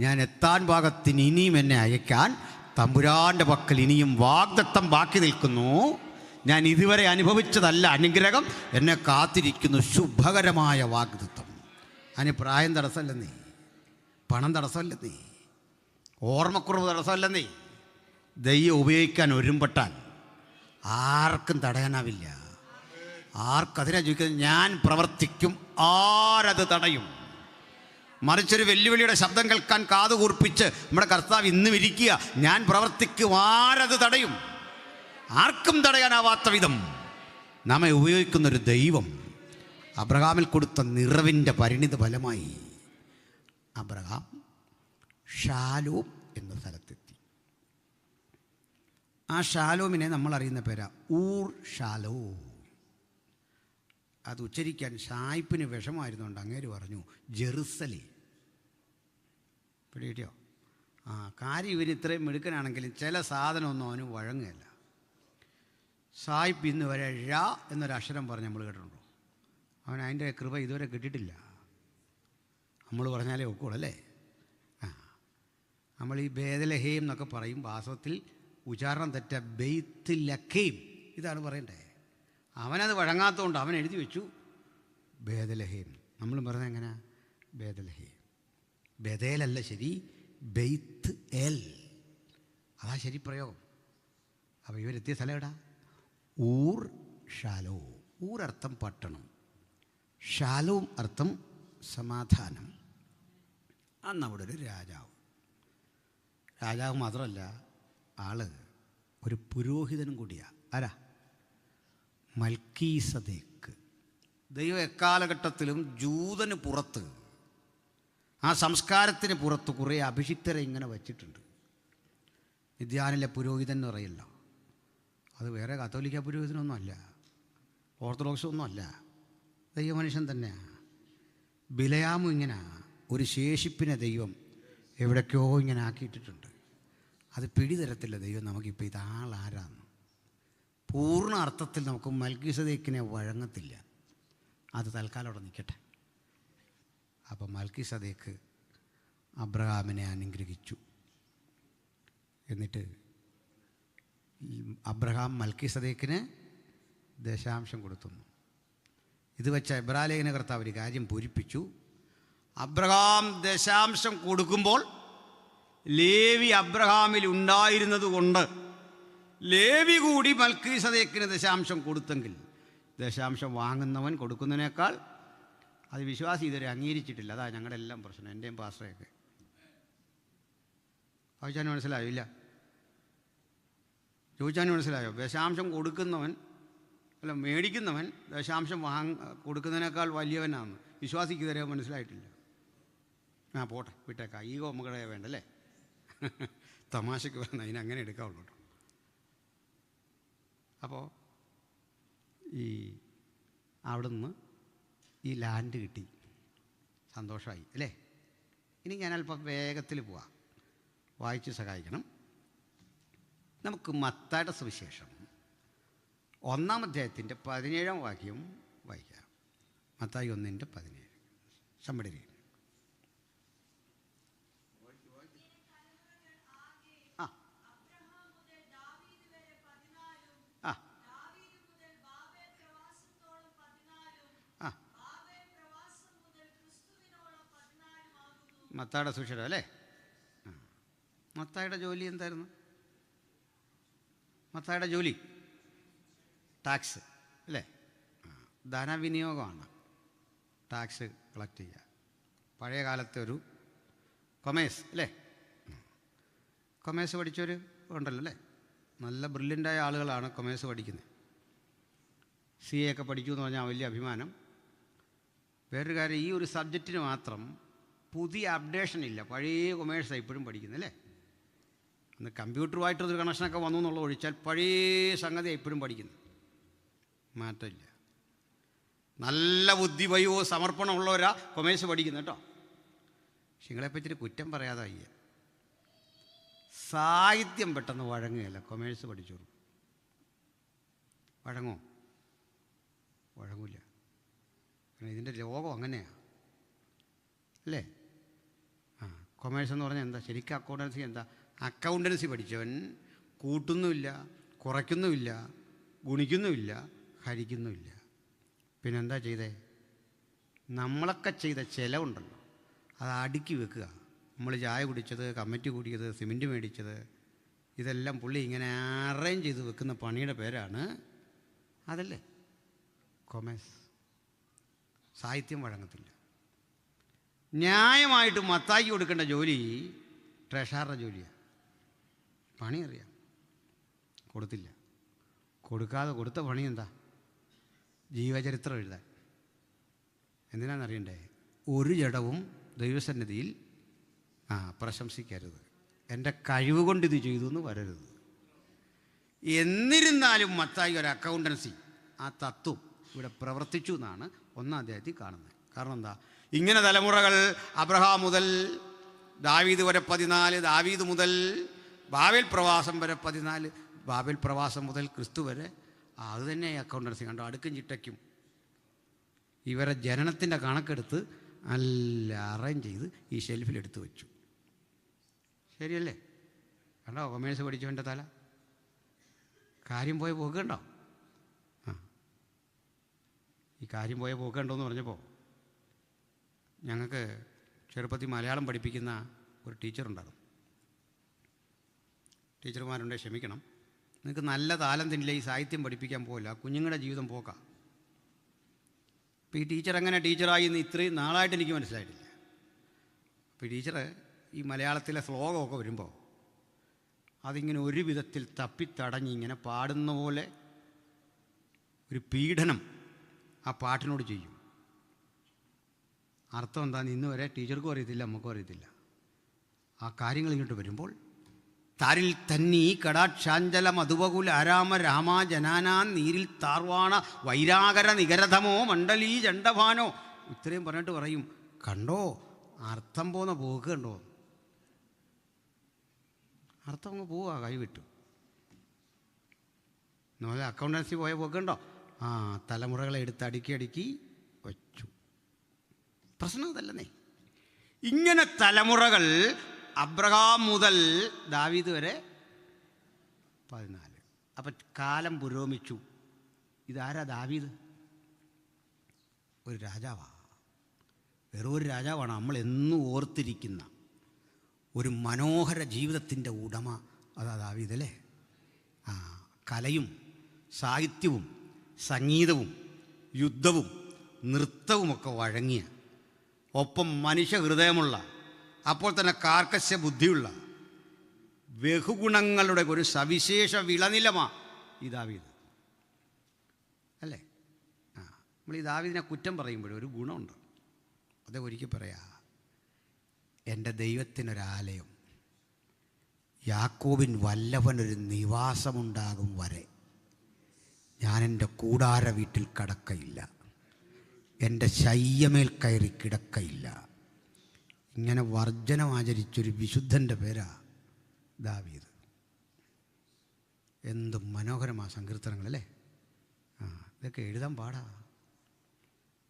ഞാൻ എത്താൻ പാകത്തിന് ഇനിയും എന്നെ അയക്കാൻ തമ്പുരാൻ്റെ പക്കൽ ഇനിയും വാഗ്ദത്തം ബാക്കി നിൽക്കുന്നു. ഞാൻ ഇതുവരെ അനുഭവിച്ചതല്ല അനുഗ്രഹം, എന്നെ കാത്തിരിക്കുന്നു ശുഭകരമായ വാഗ്ദത്തം. അതിന് പ്രായം തടസ്സമല്ലെന്നേ, പണം തടസ്സമല്ലെന്നേ, ഓർമ്മക്കുറവ് തടസ്സമല്ലെന്നേ. ദൈവം ഉപയോഗിക്കാൻ ഒരുമ്പെട്ടാൽ ആർക്കും തടയാനാവില്ല. ആർക്കതിനെ ചോദിക്കുന്നത് ഞാൻ പ്രവർത്തിക്കും, ആരത് തടയും? മറിച്ചൊരു വെല്ലുവിളിയുടെ ശബ്ദം കേൾക്കാൻ കാതുകൂർപ്പിച്ച് നമ്മുടെ കർത്താവ് ഇന്നും ഇരിക്കുക, ഞാൻ പ്രവർത്തിക്കും, ആരത് തടയും? ആർക്കും തടയാനാവാത്ത വിധം നമ്മെ ഉപയോഗിക്കുന്നൊരു ദൈവം അബ്രഹാമിൽ കൊടുത്ത നിറവിൻ്റെ പരിണിത ഫലമായി അബ്രഹാം ഷാലോം എന്ന സ്ഥലത്തെത്തി. ആ ഷാലോമിനെ നമ്മൾ അറിയുന്ന പേരാ ഊർ ഷാലോം. അത് ഉച്ചരിക്കാൻ ഷായിപ്പിന് വിഷമായിരുന്നുകൊണ്ട് അങ്ങേര് പറഞ്ഞു ജെറുസലേം. പിടികിട്ടിയോ? കാര്യം ഇവന് ഇത്രയും മിടുക്കനാണെങ്കിലും ചില സാധനമൊന്നും അവന് വഴങ്ങുകയല്ല. സായിപ്പ് ഇന്ന് വരെ ഴ എന്നൊരക്ഷരം പറഞ്ഞ് നമ്മൾ കേട്ടിട്ടുണ്ടോ? അവൻ അതിൻ്റെ കൃപ ഇതുവരെ കിട്ടിയിട്ടില്ല. നമ്മൾ പറഞ്ഞാലേ ഒക്കുള്ളൂ അല്ലേ? നമ്മൾ ഈ ബേദലഹേം എന്നൊക്കെ പറയും, വാസ്തവത്തിൽ ഉച്ചാരണം തെറ്റ ബെയ്ത്ത് ലഖേം ഇതാണ് പറയണ്ടേ. അവനത് വഴങ്ങാത്തതുകൊണ്ട് അവൻ എഴുതി വെച്ചു ബേദലഹേം. നമ്മൾ പറഞ്ഞത് എങ്ങനെ? ബേദലഹേം. ബദേലല്ല ശരി, ബെയ്ത്ത് എൽ, അതാ ശരി പ്രയോഗം. അപ്പോൾ ഇവരെത്തിയ സ്ഥലം എവിടാ? ഊർ ഷാലോം. ഊർ അർത്ഥം പട്ടണം, ഷാലോം അർത്ഥം സമാധാനം. അന്ന് അവിടെ ഒരു രാജാവ് മാത്രമല്ല, ആള് ഒരു പുരോഹിതനും കൂടിയാണ്. ആരാ? മൽക്കീസദേക്ക്. ദൈവം എക്കാലഘട്ടത്തിലും ജൂതന് പുറത്ത്, ആ സംസ്കാരത്തിന് പുറത്ത് കുറേ അഭിഷിക്തരെ ഇങ്ങനെ വച്ചിട്ടുണ്ട്. മിദ്യാനിലെ പുരോഹിതൻ എന്ന് പറയല്ലോ, അത് വേറെ കത്തോലിക്ക പുരോഹിതനൊന്നും അല്ല, ഓർത്തഡോക്സ് ഒന്നും അല്ല, ദൈവമനുഷ്യൻ തന്നെയാണ്. ബിലയാമും ഇങ്ങനെ ഒരു ശേഷിപ്പിനെ ദൈവം എവിടേക്കോ ഇങ്ങനെ ആക്കിയിട്ടിട്ടുണ്ട്. അത് പിടിതരത്തില്ല ദൈവം നമുക്കിപ്പോൾ ഇതാളാരാന്ന്. പൂർണ്ണ അർത്ഥത്തിൽ നമുക്ക് മൽക്കീസദേക്കിനെ വഴങ്ങത്തില്ല. അത് തൽക്കാലം അവിടെ നിൽക്കട്ടെ. അപ്പം മൽക്കീസദേക്ക് അബ്രഹാമിനെ അനുഗ്രഹിച്ചു. എന്നിട്ട് അബ്രഹാം മൽക്കീസദേക്കിന് ദശാംശം കൊടുത്തുന്നു. ഇത് വെച്ച എബ്രാലേഖന കർത്താവ് ഒരു കാര്യം പൂരിപ്പിച്ചു. അബ്രഹാം ദശാംശം കൊടുക്കുമ്പോൾ ലേവി അബ്രഹാമിൽ ഉണ്ടായിരുന്നത് കൊണ്ട് ലേവി കൂടി മൽക്കീസദേക്കിന് ദശാംശം കൊടുത്തെങ്കിൽ ദശാംശം വാങ്ങുന്നവൻ കൊടുക്കുന്നതിനേക്കാൾ അത് വിശ്വാസി ഇതുവരെ അംഗീകരിച്ചിട്ടില്ല. അതാ ഞങ്ങളുടെ എല്ലാം പ്രശ്നം, എൻ്റെയും പാസ്റ്ററൊക്കെ. ആവശ്യം മനസ്സിലായില്ല? ചോദിച്ചാൽ മനസ്സിലായോ? ദശാംശം കൊടുക്കുന്നവൻ അല്ല മേടിക്കുന്നവൻ ദശാംശം കൊടുക്കുന്നതിനേക്കാൾ വലിയവനാണ്. വിശ്വാസിക്ക് തരാൻ മനസ്സിലായിട്ടില്ല. പോട്ടെ, വിട്ടേക്കാം, ഈഗോ നമുക്കിടെ വേണ്ടല്ലേ. തമാശയ്ക്ക് പറഞ്ഞ അതിനങ്ങനെ എടുക്കാവുള്ളൂ കേട്ടോ. അപ്പോൾ ഈ അവിടുന്ന് ഈ ലാൻഡ് കിട്ടി, സന്തോഷമായി അല്ലേ. ഇനി ഞാൻ അല്പം വേഗത്തിൽ പോവാം, വായിച്ച് സഹായിക്കണം. നമുക്ക് മത്തായിയുടെ സുവിശേഷം 1-ാം അധ്യായത്തിൻ്റെ 17-ാം വാക്യം വായിക്കാം. മത്തായി 1:17. somebody read. മത്തായിയുടെ സുവിശേഷം അല്ലേ. മത്തായിയുടെ ജോലി എന്തായിരുന്നു? മത്തായിയുടെ ജോലി ടാക്സ് അല്ലേ. ധനവിനിയോഗമാണ്, ടാക്സ് കളക്ട് ചെയ്യുക. പഴയ കാലത്തെ ഒരു കൊമേഴ്സ് അല്ലേ. കൊമേഴ്സ് പഠിച്ചവർ ഉണ്ടല്ലോ അല്ലേ. നല്ല ബ്രില്യൻ്റായ ആളുകളാണ് കൊമേഴ്സ് പഠിക്കുന്നത്. CA ഒക്കെ പഠിച്ചു എന്ന് പറഞ്ഞാൽ വലിയ അഭിമാനം. വേറൊരു കാര്യം, ഈ ഒരു സബ്ജക്റ്റിന് മാത്രം പുതിയ അപ്ഡേഷൻ ഇല്ല. പഴയ കൊമേഴ്സാണ് ഇപ്പോഴും പഠിക്കുന്നത് അല്ലേ. അന്ന് കമ്പ്യൂട്ടറുമായിട്ടൊരു കണക്ഷനൊക്കെ വന്നു എന്നുള്ള ഒഴിച്ചാൽ പഴയ സംഗതി ഇപ്പോഴും പഠിക്കുന്നു, മാറ്റമില്ല. നല്ല ബുദ്ധിവയവും സമർപ്പണമുള്ളവരാ കൊമേഴ്സ് പഠിക്കുന്നത് കേട്ടോ. പക്ഷെ നിങ്ങളെപ്പറ്റി കുറ്റം പറയാതെ വയ്യ. സാഹിത്യം പെട്ടെന്ന് വഴങ്ങുകയല്ല. കൊമേഴ്സ് പഠിച്ചോളൂ, വഴങ്ങോ? വഴങ്ങൂല. കാരണം ഇതിൻ്റെ ലോകം അങ്ങനെയാണ് അല്ലേ. കൊമേഴ്സ് എന്ന് പറഞ്ഞാൽ എന്താ? ശരിക്കും അക്കൗണ്ടൻസി എന്താ? അക്കൗണ്ടൻസി പഠിച്ചവൻ കൂട്ടുന്നുമില്ല, കുറയ്ക്കുന്നുമില്ല, ഗുണിക്കുന്നുമില്ല, ഹരിക്കുന്നുമില്ല. പിന്നെന്താ ചെയ്തേ? നമ്മളൊക്കെ ചെയ്ത ചിലവുണ്ടല്ലോ, അത് അടുക്കി വെക്കുക. നമ്മൾ ചായ കുടിച്ചത്, കമ്മിറ്റി കൂടിയത്, സിമെൻറ്റ് മേടിച്ചത്, ഇതെല്ലാം പുള്ളി ഇങ്ങനെ അറേഞ്ച് ചെയ്ത് വെക്കുന്ന പണിയുടെ പേരാണ് അതല്ലേ കൊമേഴ്സ്. സാഹിത്യം വഴങ്ങത്തില്ല. ന്യായമായിട്ട് മത്തായിക്ക് കൊടുക്കേണ്ട ജോലി ട്രഷററുടെ ജോലിയാണ്. പണി അറിയാം, കൊടുത്തില്ല. കൊടുക്കാതെ കൊടുത്ത പണി എന്താ? ജീവചരിത്രം എഴുതാൻ. എന്തിനാണെന്നറിയണ്ടേ? ഒരു ജഡവും ദൈവസന്നിധിയിൽ പ്രശംസിക്കരുത്, എൻ്റെ കഴിവ് കൊണ്ട് ഇത് ചെയ്തു എന്ന് വരരുത്. എന്നിരുന്നാലും മത്തായി ഒരു അക്കൗണ്ടൻസി, ആ തത്വം ഇവിടെ പ്രവർത്തിച്ചു എന്നാണ് 1-ാം അധ്യായത്തിൽ കാണുന്നത്. കാരണം എന്താ? ഇങ്ങനെ തലമുറകൾ അബ്രഹാം മുതൽ ദാവീദ് വരെ 14, ദാവീദ് മുതൽ ബാബേൽ പ്രവാസം വരെ 14, ബാബേൽ പ്രവാസം മുതൽ ക്രിസ്തു വരെ. അത് തന്നെ അക്കൗണ്ടൻസി കണ്ടോ. അടുക്കും ചിട്ടയ്ക്കും ഇവരെ ജനനത്തിൻ്റെ കണക്കെടുത്ത് നല്ല അറേഞ്ച് ചെയ്ത് ഈ ഷെൽഫിലെടുത്ത് വെച്ചു. ശരിയല്ലേ? കണ്ടോ കൊമേഴ്സ് പഠിച്ചവൻ്റെ തല. കാര്യം പോയ പോക്ക് കണ്ടോ. ഈ കാര്യം പോയ പോക്ക് കണ്ടോയെന്ന് പറഞ്ഞപ്പോൾ ഞങ്ങൾക്ക് ചെറുപ്പത്തിൽ മലയാളം പഠിപ്പിക്കുന്ന ഒരു ടീച്ചറുണ്ടായിരുന്നു. ടീച്ചർമാരുണ്ടെ ക്ഷമിക്കണം, നിങ്ങൾക്ക് നല്ല താലന്തില്ല, ഈ സാഹിത്യം പഠിപ്പിക്കാൻ പോകില്ല, കുഞ്ഞുങ്ങളുടെ ജീവിതം പോക്കാം. അപ്പോൾ ഈ ടീച്ചർ എങ്ങനെ ടീച്ചറായി എന്ന് ഇത്രയും നാളായിട്ട് എനിക്ക് മനസ്സിലായിട്ടില്ല. അപ്പോൾ ഈ ടീച്ചർ ഈ മലയാളത്തിലെ ശ്ലോകമൊക്കെ വരുമ്പോൾ അതിങ്ങനെ ഒരു വിധത്തിൽ തപ്പിത്തടഞ്ഞ് ഇങ്ങനെ പാടുന്ന പോലെ ഒരു പീഡനം ആ പാട്ടിനോട് ചെയ്യും. അർത്ഥം എന്താണെന്ന് ഇന്ന് വരെ ടീച്ചർക്കും അറിയത്തില്ല, നമുക്കും അറിയത്തില്ല. ആ കാര്യങ്ങൾ ഇങ്ങോട്ട് വരുമ്പോൾ താരിൽ തന്നീ കടാക്ഷാഞ്ചല മധുവകുൽ ആരാമ രാമാ ജനാനാ നീരിൽ താർവാണ വൈരാകര നികരതമോ മണ്ഡലീ ചണ്ഡഭാനോ, ഇത്രയും പറഞ്ഞിട്ട് പറയും കണ്ടോ അർത്ഥം പോകുന്ന പോക്ക് കണ്ടോ. അർത്ഥം അങ്ങ് പോവുക, കൈവിട്ടു. നമ്മളെ അക്കൗണ്ടൻസി പോയ പോക്കുണ്ടോ. തലമുറകളെ എടുത്ത് അടുക്കി അടുക്കി വച്ചു. പ്രശ്നം അതല്ലെന്നേ. ഇങ്ങനെ തലമുറകൾ അബ്രഹാം മുതൽ ദാവീദ് വരെ 14. അപ്പം കാലം പുരോഗമിച്ചു. ഇതാരാ? ദാവീദ് ഒരു രാജാവാണ്. വെറും ഒരു രാജാവാണ്, നമ്മളെന്നും ഓർത്തിരിക്കുന്ന ഒരു മനോഹര ജീവിതത്തിൻ്റെ ഉടമ. അതാ ദാവീദ് അല്ലേ. കലയും സാഹിത്യവും സംഗീതവും യുദ്ധവും നൃത്തവുമൊക്കെ വഴങ്ങിയ, ഒപ്പം മനുഷ്യ ഹൃദയമുള്ള, അപ്പോൾ തന്നെ കാർക്കശ്യ ബുദ്ധിയുള്ള, ബഹുഗുണങ്ങളുടെ ഒരു സവിശേഷ വിളനിലമാണ് ഈ ദാവീദ്, അല്ലേ? നമ്മൾ ഈ ദാവീദിനെ കുറ്റം പറയുമ്പോഴും ഒരു ഗുണമുണ്ട്. അത് ഒരിക്കൽ പറയാ, എൻ്റെ ദൈവത്തിനൊരാലയം, യാക്കോബിൻ വല്ലഭനൊരു നിവാസമുണ്ടാകും വരെ ഞാൻ എൻ്റെ കൂടാര വീട്ടിൽ കടക്കയില്ല, എൻ്റെ ശയ്യമേൽ കയറി കിടക്കയില്ല. ഇങ്ങനെ വർജനം ആചരിച്ചൊരു വിശുദ്ധൻ്റെ പേരാ ദാവീദ്. എന്ത് മനോഹരമായ സങ്കീർത്തനങ്ങളല്ലേ! ഇതൊക്കെ എഴുതാൻ പാടാ.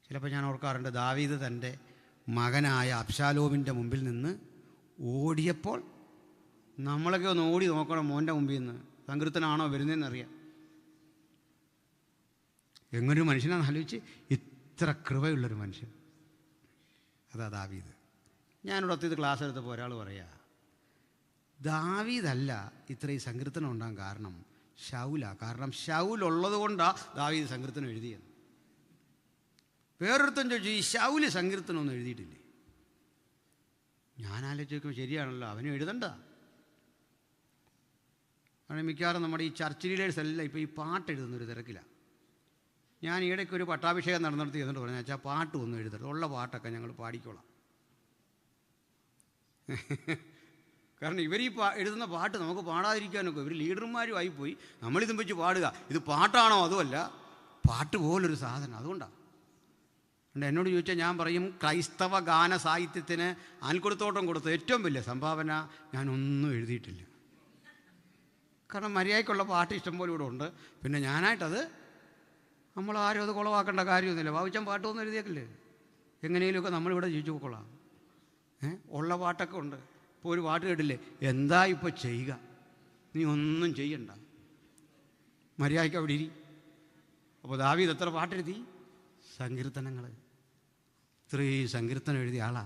ചിലപ്പോൾ ഞാൻ ഓർക്കാറുണ്ട്, ദാവീദ് തൻ്റെ മകനായ അബ്ശാലോമിൻ്റെ മുമ്പിൽ നിന്ന് ഓടിയപ്പോൾ നമ്മളൊക്കെ ഒന്ന് ഓടി നോക്കണം, മോൻ്റെ മുമ്പിൽ നിന്ന് സങ്കീർത്തനാണോ വരുന്നതെന്നറിയാം. എങ്ങനൊരു മനുഷ്യനാണെന്ന് ആലോചിച്ച്, ഇത്ര കൃപയുള്ളൊരു മനുഷ്യൻ, അതാ ദാവീദ്. ഞാനിവിടെ ഒത്തിരി ക്ലാസ് എടുത്തപ്പോൾ ഒരാൾ പറയാ, ദാവീദല്ല ഇത്രയും സങ്കീർത്തനം ഉണ്ടാകാൻ കാരണം ശൗലാ. കാരണം ശൗലുള്ളത് കൊണ്ടാണ് ദാവീദ് സങ്കീർത്തനം എഴുതിയത്. വേറൊരുത്തൻ ചോദിച്ചു, ഈ ശൗല് സങ്കീർത്തനമൊന്നും എഴുതിയിട്ടില്ലേ? ഞാൻ ആലോചിച്ച് നോക്കുമ്പോൾ ശരിയാണല്ലോ, അവനും എഴുതണ്ട. കാരണം മിക്കവാറും നമ്മുടെ ഈ ചർച്ച് ലീഡേഴ്സ് എല്ലാം ഇപ്പോൾ ഈ പാട്ട് എഴുതുന്നൊരു തിരക്കിലാണ്. ഞാൻ ഈയിടയ്ക്ക് ഒരു പട്ടാഭിഷേകം നടന്നിടത്ത് എന്നിട്ട് പറഞ്ഞു, വെച്ചാൽ പാട്ട് ഒന്നും എഴുതരുത്, ഉള്ള പാട്ടൊക്കെ ഞങ്ങൾ പാടിക്കോളാം. കാരണം ഇവർ ഈ എഴുതുന്ന പാട്ട് നമുക്ക് പാടാതിരിക്കാനൊക്കെ ഇവർ ലീഡർമാരും ആയിപ്പോയി. നമ്മളിതും വെച്ച് പാടുക, ഇത് പാട്ടാണോ? അതുമല്ല, പാട്ട് പോലൊരു സാധനം. അതുകൊണ്ടാണ് എന്നോട് ചോദിച്ചാൽ ഞാൻ പറയും, ക്രൈസ്തവ ഗാന സാഹിത്യത്തിന് ആൽക്കൊടുത്തോട്ടം കൊടുത്ത ഏറ്റവും വലിയ സംഭാവന ഞാനൊന്നും എഴുതിയിട്ടില്ല. കാരണം മര്യാദയ്ക്കുള്ള പാട്ട് ഇഷ്ടംപോലെ ഇവിടെ ഉണ്ട്. പിന്നെ ഞാനായിട്ടത് നമ്മളാരും അത് കുളവാക്കേണ്ട കാര്യമൊന്നുമില്ല. ഭാവിച്ചാൽ പാട്ടൊന്നും എഴുതിയേക്കില്ലേ, എങ്ങനെയെങ്കിലുമൊക്കെ നമ്മളിവിടെ ജീവിച്ചു പോയിക്കൊള്ളാം. ഉള്ള പാട്ടൊക്കെ ഉണ്ട്. ഇപ്പോൾ ഒരു പാട്ട് കേട്ടില്ലേ, എന്താ ഇപ്പോൾ ചെയ്യുക, നീ ഒന്നും ചെയ്യണ്ട, മര്യാദയ്ക്ക് അവിടെ ഇരി. അപ്പോൾ ദാവീദ് എത്ര പാട്ടെഴുതി? സങ്കീർത്തനങ്ങൾ. ഇത്രയും സങ്കീർത്തനം എഴുതിയ ആളാ.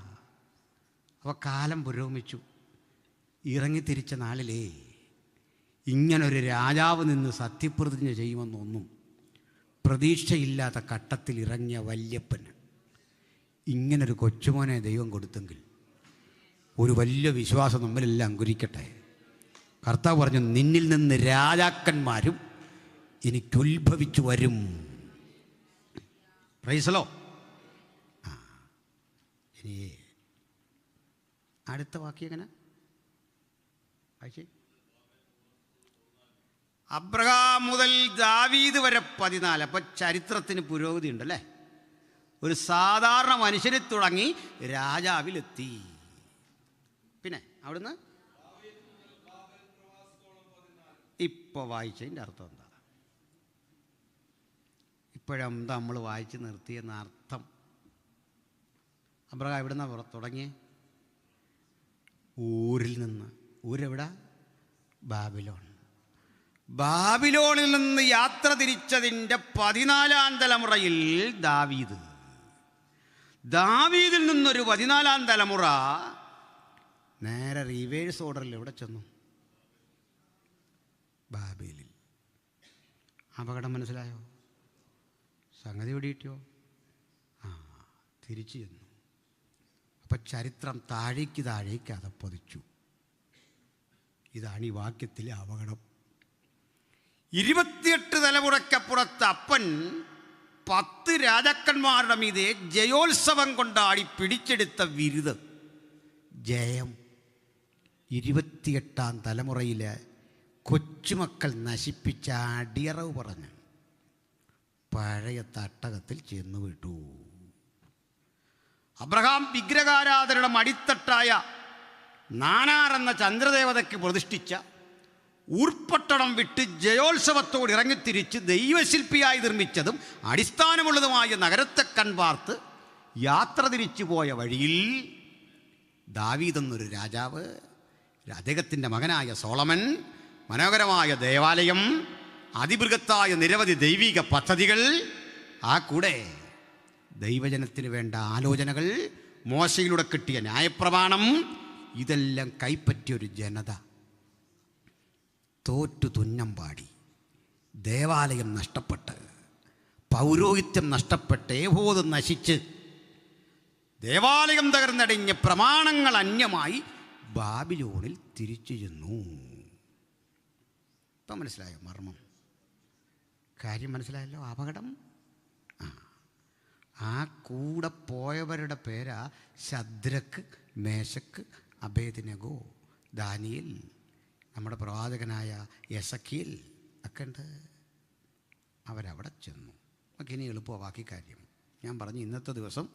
അപ്പോൾ കാലം പുരോഗമിച്ചു. ഇറങ്ങിത്തിരിച്ച നാളിലേ ഇങ്ങനൊരു രാജാവ് നിന്ന് സത്യപ്രതിജ്ഞ ചെയ്യുമെന്നൊന്നും പ്രതീക്ഷയില്ലാത്ത ഘട്ടത്തിൽ ഇറങ്ങിയ വല്യപ്പന് ഇങ്ങനൊരു കൊച്ചുമോനെ ദൈവം കൊടുത്തെങ്കിൽ ഒരു വലിയ വിശ്വാസം നമ്മളിലെല്ലാം അങ്കുരിക്കട്ടെ. കർത്താവ് പറഞ്ഞു, നിന്നിൽ നിന്ന് രാജാക്കന്മാരും എനിക്കുത്ഭവിച്ചു വരും. പ്രൈസലോ. ഇനി അടുത്ത വാക്യം എങ്ങനെ? അബ്രഹാം മുതൽ ദാവീദ് വരെ 14. അപ്പം ചരിത്രത്തിന് പുരോഗതി ഉണ്ടല്ലേ. ഒരു സാധാരണ മനുഷ്യനെ തുടങ്ങി രാജാവിലെത്തി. പിന്നെ അവിടുന്ന് ഇപ്പോൾ വായിച്ചതിൻ്റെ അർത്ഥം എന്താ? ഇപ്പോഴെന്താ നമ്മൾ വായിച്ച് നിർത്തിയെന്ന അർത്ഥം? അബ്രഹാം എവിടുന്നാ തുടങ്ങിയേ? ഊരിൽ നിന്ന്. ഊരെവിടെ? ബാബിലോൺ. ബാബിലോണിൽ നിന്ന് യാത്ര തിരിച്ചതിൻ്റെ 14-ാം തലമുറയിൽ ദാവീദ്. ദാവീദിൽ നിന്നൊരു 14-ാം തലമുറ നേരെ റിവേഴ്സ് ഓർഡറിൽ എവിടെ ചെന്നു? ബാബേലിൽ. അപകടം മനസ്സിലായോ? സംഗതി ഓടിയിട്ടോ? തിരിച്ചു ചെന്നു. അപ്പം ചരിത്രം താഴേക്ക് താഴേക്ക് അതപ്പതിച്ചു. ഇതാണ് ഈ വാക്യത്തിലെ അപകടം. 28 തലമുറയ്ക്കപ്പുറത്ത് അപ്പൻ 10 രാജാക്കന്മാരുടെ മീതെ ജയോത്സവം കൊണ്ടാടി പിടിച്ചെടുത്ത വിരുദ്, ജയം 28-ാം തലമുറയിലെ കൊച്ചുമക്കൾ നശിപ്പിച്ച അടിയറവ് പറഞ്ഞ് പഴയ തട്ടകത്തിൽ ചെന്നു വിട്ടു. അബ്രഹാം വിഗ്രഹാരാധനയുടെ മടിത്തട്ടായ നാനാർ എന്ന ചന്ദ്രദേവതയ്ക്ക് പ്രതിഷ്ഠിച്ച ഊർപ്പട്ടണം വിട്ട് ജയോത്സവത്തോട് ഇറങ്ങിത്തിരിച്ച് ദൈവശില്പിയായി നിർമ്മിച്ചതും അടിസ്ഥാനമുള്ളതുമായ നഗരത്തെ കൺപാർത്ത് യാത്ര തിരിച്ചു പോയ വഴിയിൽ ദാവീദ് എന്നൊരു രാജാവ്, അദ്ദേഹത്തിൻ്റെ മകനായ സോളമൻ മനോഹരമായ ദേവാലയം, അതിബൃഹത്തായ നിരവധി ദൈവിക പദ്ധതികൾ, ആ കൂടെ ദൈവജനത്തിന് വേണ്ട ആലോചനകൾ, മോശയിലൂടെ കിട്ടിയ ന്യായപ്രമാണം, ഇതെല്ലാം കൈപ്പറ്റിയൊരു ജനത തോറ്റു തുന്നം പാടി. ദേവാലയം നഷ്ടപ്പെട്ട്, പൗരോഹിത്യം നഷ്ടപ്പെട്ട്, ഏഹോദ് നശിച്ച്, ദേവാലയം തകർന്നടിഞ്ഞ്, പ്രമാണങ്ങൾ അന്യമായി, ബാബിലോണിൽ തിരിച്ചു ചെന്നു. ഇപ്പം മനസ്സിലായോ മർമ്മം? കാര്യം മനസ്സിലായല്ലോ. അപകടം. ആ കൂടെ പോയവരുടെ പേരാ ശദ്രക്ക്, മേശക്ക്, അബേദ്നെഗോ, ദാനിയേൽ, നമ്മുടെ പ്രവാചകനായ എസക്കിയേൽ ഒക്കെ ഉണ്ട്. അവരവിടെ ചെന്നു. നമുക്ക് ഇനി എളുപ്പമാണ് ബാക്കി കാര്യം. ഞാൻ പറഞ്ഞു ഇന്നത്തെ ദിവസം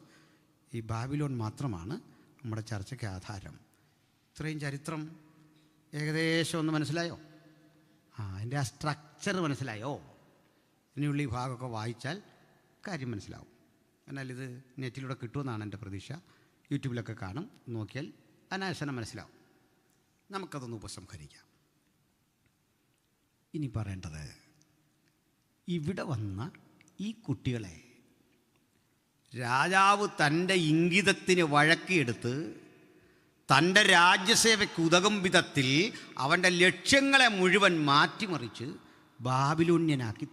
ഈ ബാബിലോൺ മാത്രമാണ് നമ്മുടെ ചർച്ചയ്ക്ക് ആധാരം. ഇത്രയും ചരിത്രം ഏകദേശം ഒന്ന് മനസ്സിലായോ? അതിൻ്റെ ആ സ്ട്രക്ചർ മനസ്സിലായോ? ഇനിയുള്ള ഈ ഭാഗമൊക്കെ വായിച്ചാൽ കാര്യം മനസ്സിലാവും. എന്നാൽ ഇത് നെറ്റിലൂടെ കിട്ടുമെന്നാണ് എൻ്റെ പ്രതീക്ഷ. യൂട്യൂബിലൊക്കെ കാണും, നോക്കിയാൽ അനാശനം മനസ്സിലാവും. നമുക്കതൊന്ന് ഉപസംഹരിക്കാം. ഇനി പറയേണ്ടത്, ഇവിടെ വന്ന ഈ കുട്ടികളെ രാജാവ് തൻ്റെ ഇംഗിതത്തിന് വഴക്കിയെടുത്ത് തൻ്റെ രാജ്യസേവയ്ക്ക് ഉതകും വിധത്തിൽ അവൻ്റെ ലക്ഷ്യങ്ങളെ മുഴുവൻ മാറ്റിമറിച്ച് ബാബിലോന്യനാക്കി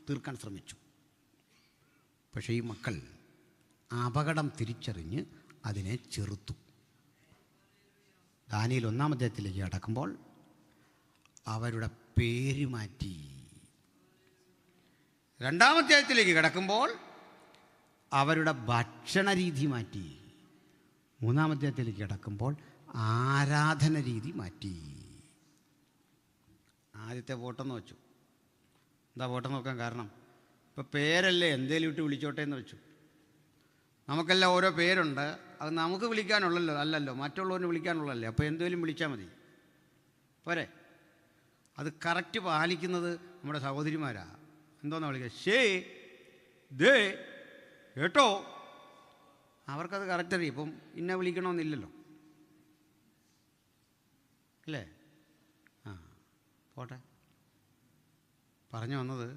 തീർക്കാൻ ശ്രമിച്ചു. പക്ഷേ ഈ മക്കൾ അപകടം തിരിച്ചറിഞ്ഞ് അതിനെ ചെറുത്തു. ദാനിയേൽ 1-ാം അധ്യായത്തിലേക്ക് കടക്കുമ്പോൾ അവരുടെ പേര് മാറ്റി. 2-ാം അധ്യായത്തിലേക്ക് കടക്കുമ്പോൾ അവരുടെ ഭക്ഷണ രീതി മാറ്റി. 3-ാം അധ്യായത്തിലേക്ക് കടക്കുമ്പോൾ ആരാധന രീതി മാറ്റി. ആദ്യത്തെ വോട്ടെന്ന് വെച്ചു. എന്താ വോട്ടെന്ന് നോക്കാൻ കാരണം? ഇപ്പോൾ പേരല്ലേ, എന്തേലും ഇട്ട് വിളിച്ചോട്ടെ എന്ന് വെച്ചു. നമുക്കെല്ലാം ഓരോ പേരുണ്ട്. അത് നമുക്ക് വിളിക്കാനുള്ളല്ലോ, അല്ലല്ലോ, മറ്റുള്ളവന് വിളിക്കാനുള്ളതല്ലേ. അപ്പോൾ എന്തേലും വിളിച്ചാൽ മതി, പോരെ? അത് കറക്റ്റ് പാലിക്കുന്നത് നമ്മുടെ സഹോദരിമാരാ. എന്തോന്നാ വിളിക്കുക? ശേ, ദേ, കേട്ടോ. അവർക്കത് കറക്റ്റ് അറിയാം. ഇപ്പം ഇന്നെ വിളിക്കണമെന്നില്ലല്ലോ, അല്ലേ? പോട്ടെ. പറഞ്ഞു വന്നത്,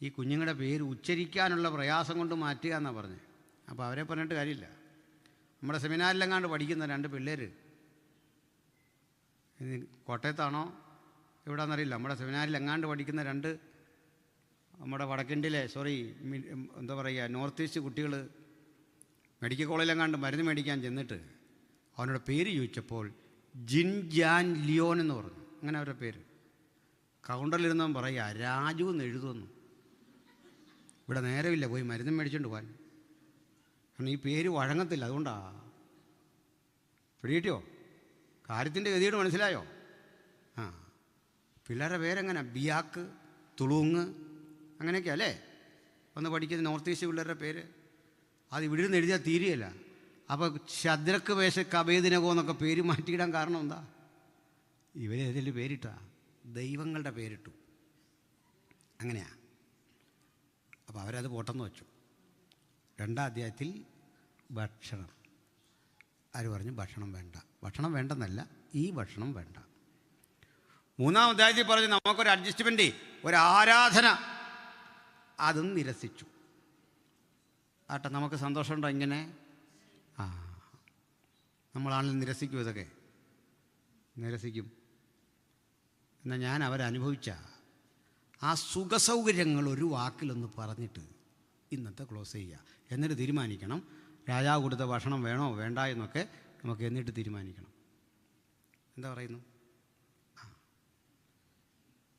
ഈ കുഞ്ഞുങ്ങളുടെ പേര് ഉച്ചരിക്കാനുള്ള പ്രയാസം കൊണ്ട് മാറ്റുക എന്നാണ് പറഞ്ഞത്. അപ്പോൾ അവരെ പറഞ്ഞിട്ട് കാര്യമില്ല. നമ്മുടെ സെമിനാറിലെങ്ങാണ്ട് പഠിക്കുന്ന 2 പിള്ളേർ, കോട്ടയത്താണോ എവിടെയാണെന്നറിയില്ല, നമ്മുടെ സെമിനാറിലെങ്ങാണ്ട് പഠിക്കുന്ന 2 നമ്മുടെ വടക്കിൻ്റെയിലെ എന്താ പറയുക, നോർത്ത് ഈസ്റ്റ് കുട്ടികൾ മെഡിക്കൽ കോളേജിലെങ്ങാണ്ട് മരുന്ന് മേടിക്കാൻ ചെന്നിട്ട് അവനോട് പേര് ചോദിച്ചപ്പോൾ ജിൻ ജാൻ ലിയോൻ എന്ന് പറഞ്ഞു. അങ്ങനെ അവരുടെ പേര്. കൗണ്ടറിലിരുന്നവൻ പറയുക രാജു എന്ന് എഴുതുമെന്നു. ഇവിടെ നേരമില്ല പോയി മരുന്ന് മേടിച്ചുകൊണ്ട് പോകാൻ. കാരണം ഈ പേര് വഴങ്ങത്തില്ല. അതുകൊണ്ടാ. പിടികിട്ടിയോ? കാര്യത്തിൻ്റെ ഗതിയോട് മനസ്സിലായോ? പിള്ളേരുടെ പേരെങ്ങനെ? ബിയാക്ക്, തുളുങ്ങ്, അങ്ങനെയൊക്കെ അല്ലേ ഒന്ന് പഠിക്കുന്ന നോർത്ത് ഈസ്റ്റ് പിള്ളേരുടെ പേര്. അത് ഇവിടെ നിന്ന് എഴുതിയാൽ തീരുകയില്ല. അപ്പോൾ ശദ്രക്ക്, മേശക്ക്, അബേദ്നെഗോ എന്നൊക്കെ പേര് മാറ്റിയിടാൻ കാരണം എന്താ? ഇവരേതെങ്കിലും പേരിട്ടാ? ദൈവങ്ങളുടെ പേരിട്ടു. അങ്ങനെയാ. അപ്പോൾ അവരത് പോട്ടെന്ന് വെച്ചു. 2-ാം അധ്യായത്തിൽ ഭക്ഷണം, ആര് പറഞ്ഞു ഭക്ഷണം വേണ്ട? ഭക്ഷണം വേണ്ടെന്നല്ല, ഈ ഭക്ഷണം വേണ്ട. 3-ാം അധ്യായത്തിൽ പറഞ്ഞു നമുക്കൊരു അഡ്ജസ്റ്റ്മെൻറ്റ്, ഒരു ആരാധന, അതും നിരസിച്ചു. ആട്ടെ, നമുക്ക് സന്തോഷമുണ്ടോ ഇങ്ങനെ? നമ്മളാണെങ്കിലും നിരസിക്കും. ഇതൊക്കെ നിരസിക്കും. എന്നാൽ ഞാൻ അവരനുഭവിച്ച ആ സുഖസൗകര്യങ്ങൾ ഒരു വാക്കിലൊന്ന് പറഞ്ഞിട്ട് ഇന്നത്തെ ക്ലോസ് ചെയ്യുക. എന്നിട്ട് തീരുമാനിക്കണം രാജാവ് കൊടുത്ത ഭക്ഷണം വേണോ വേണ്ട എന്നൊക്കെ നമുക്ക് എന്നിട്ട് തീരുമാനിക്കണം. എന്താ പറയുന്നു?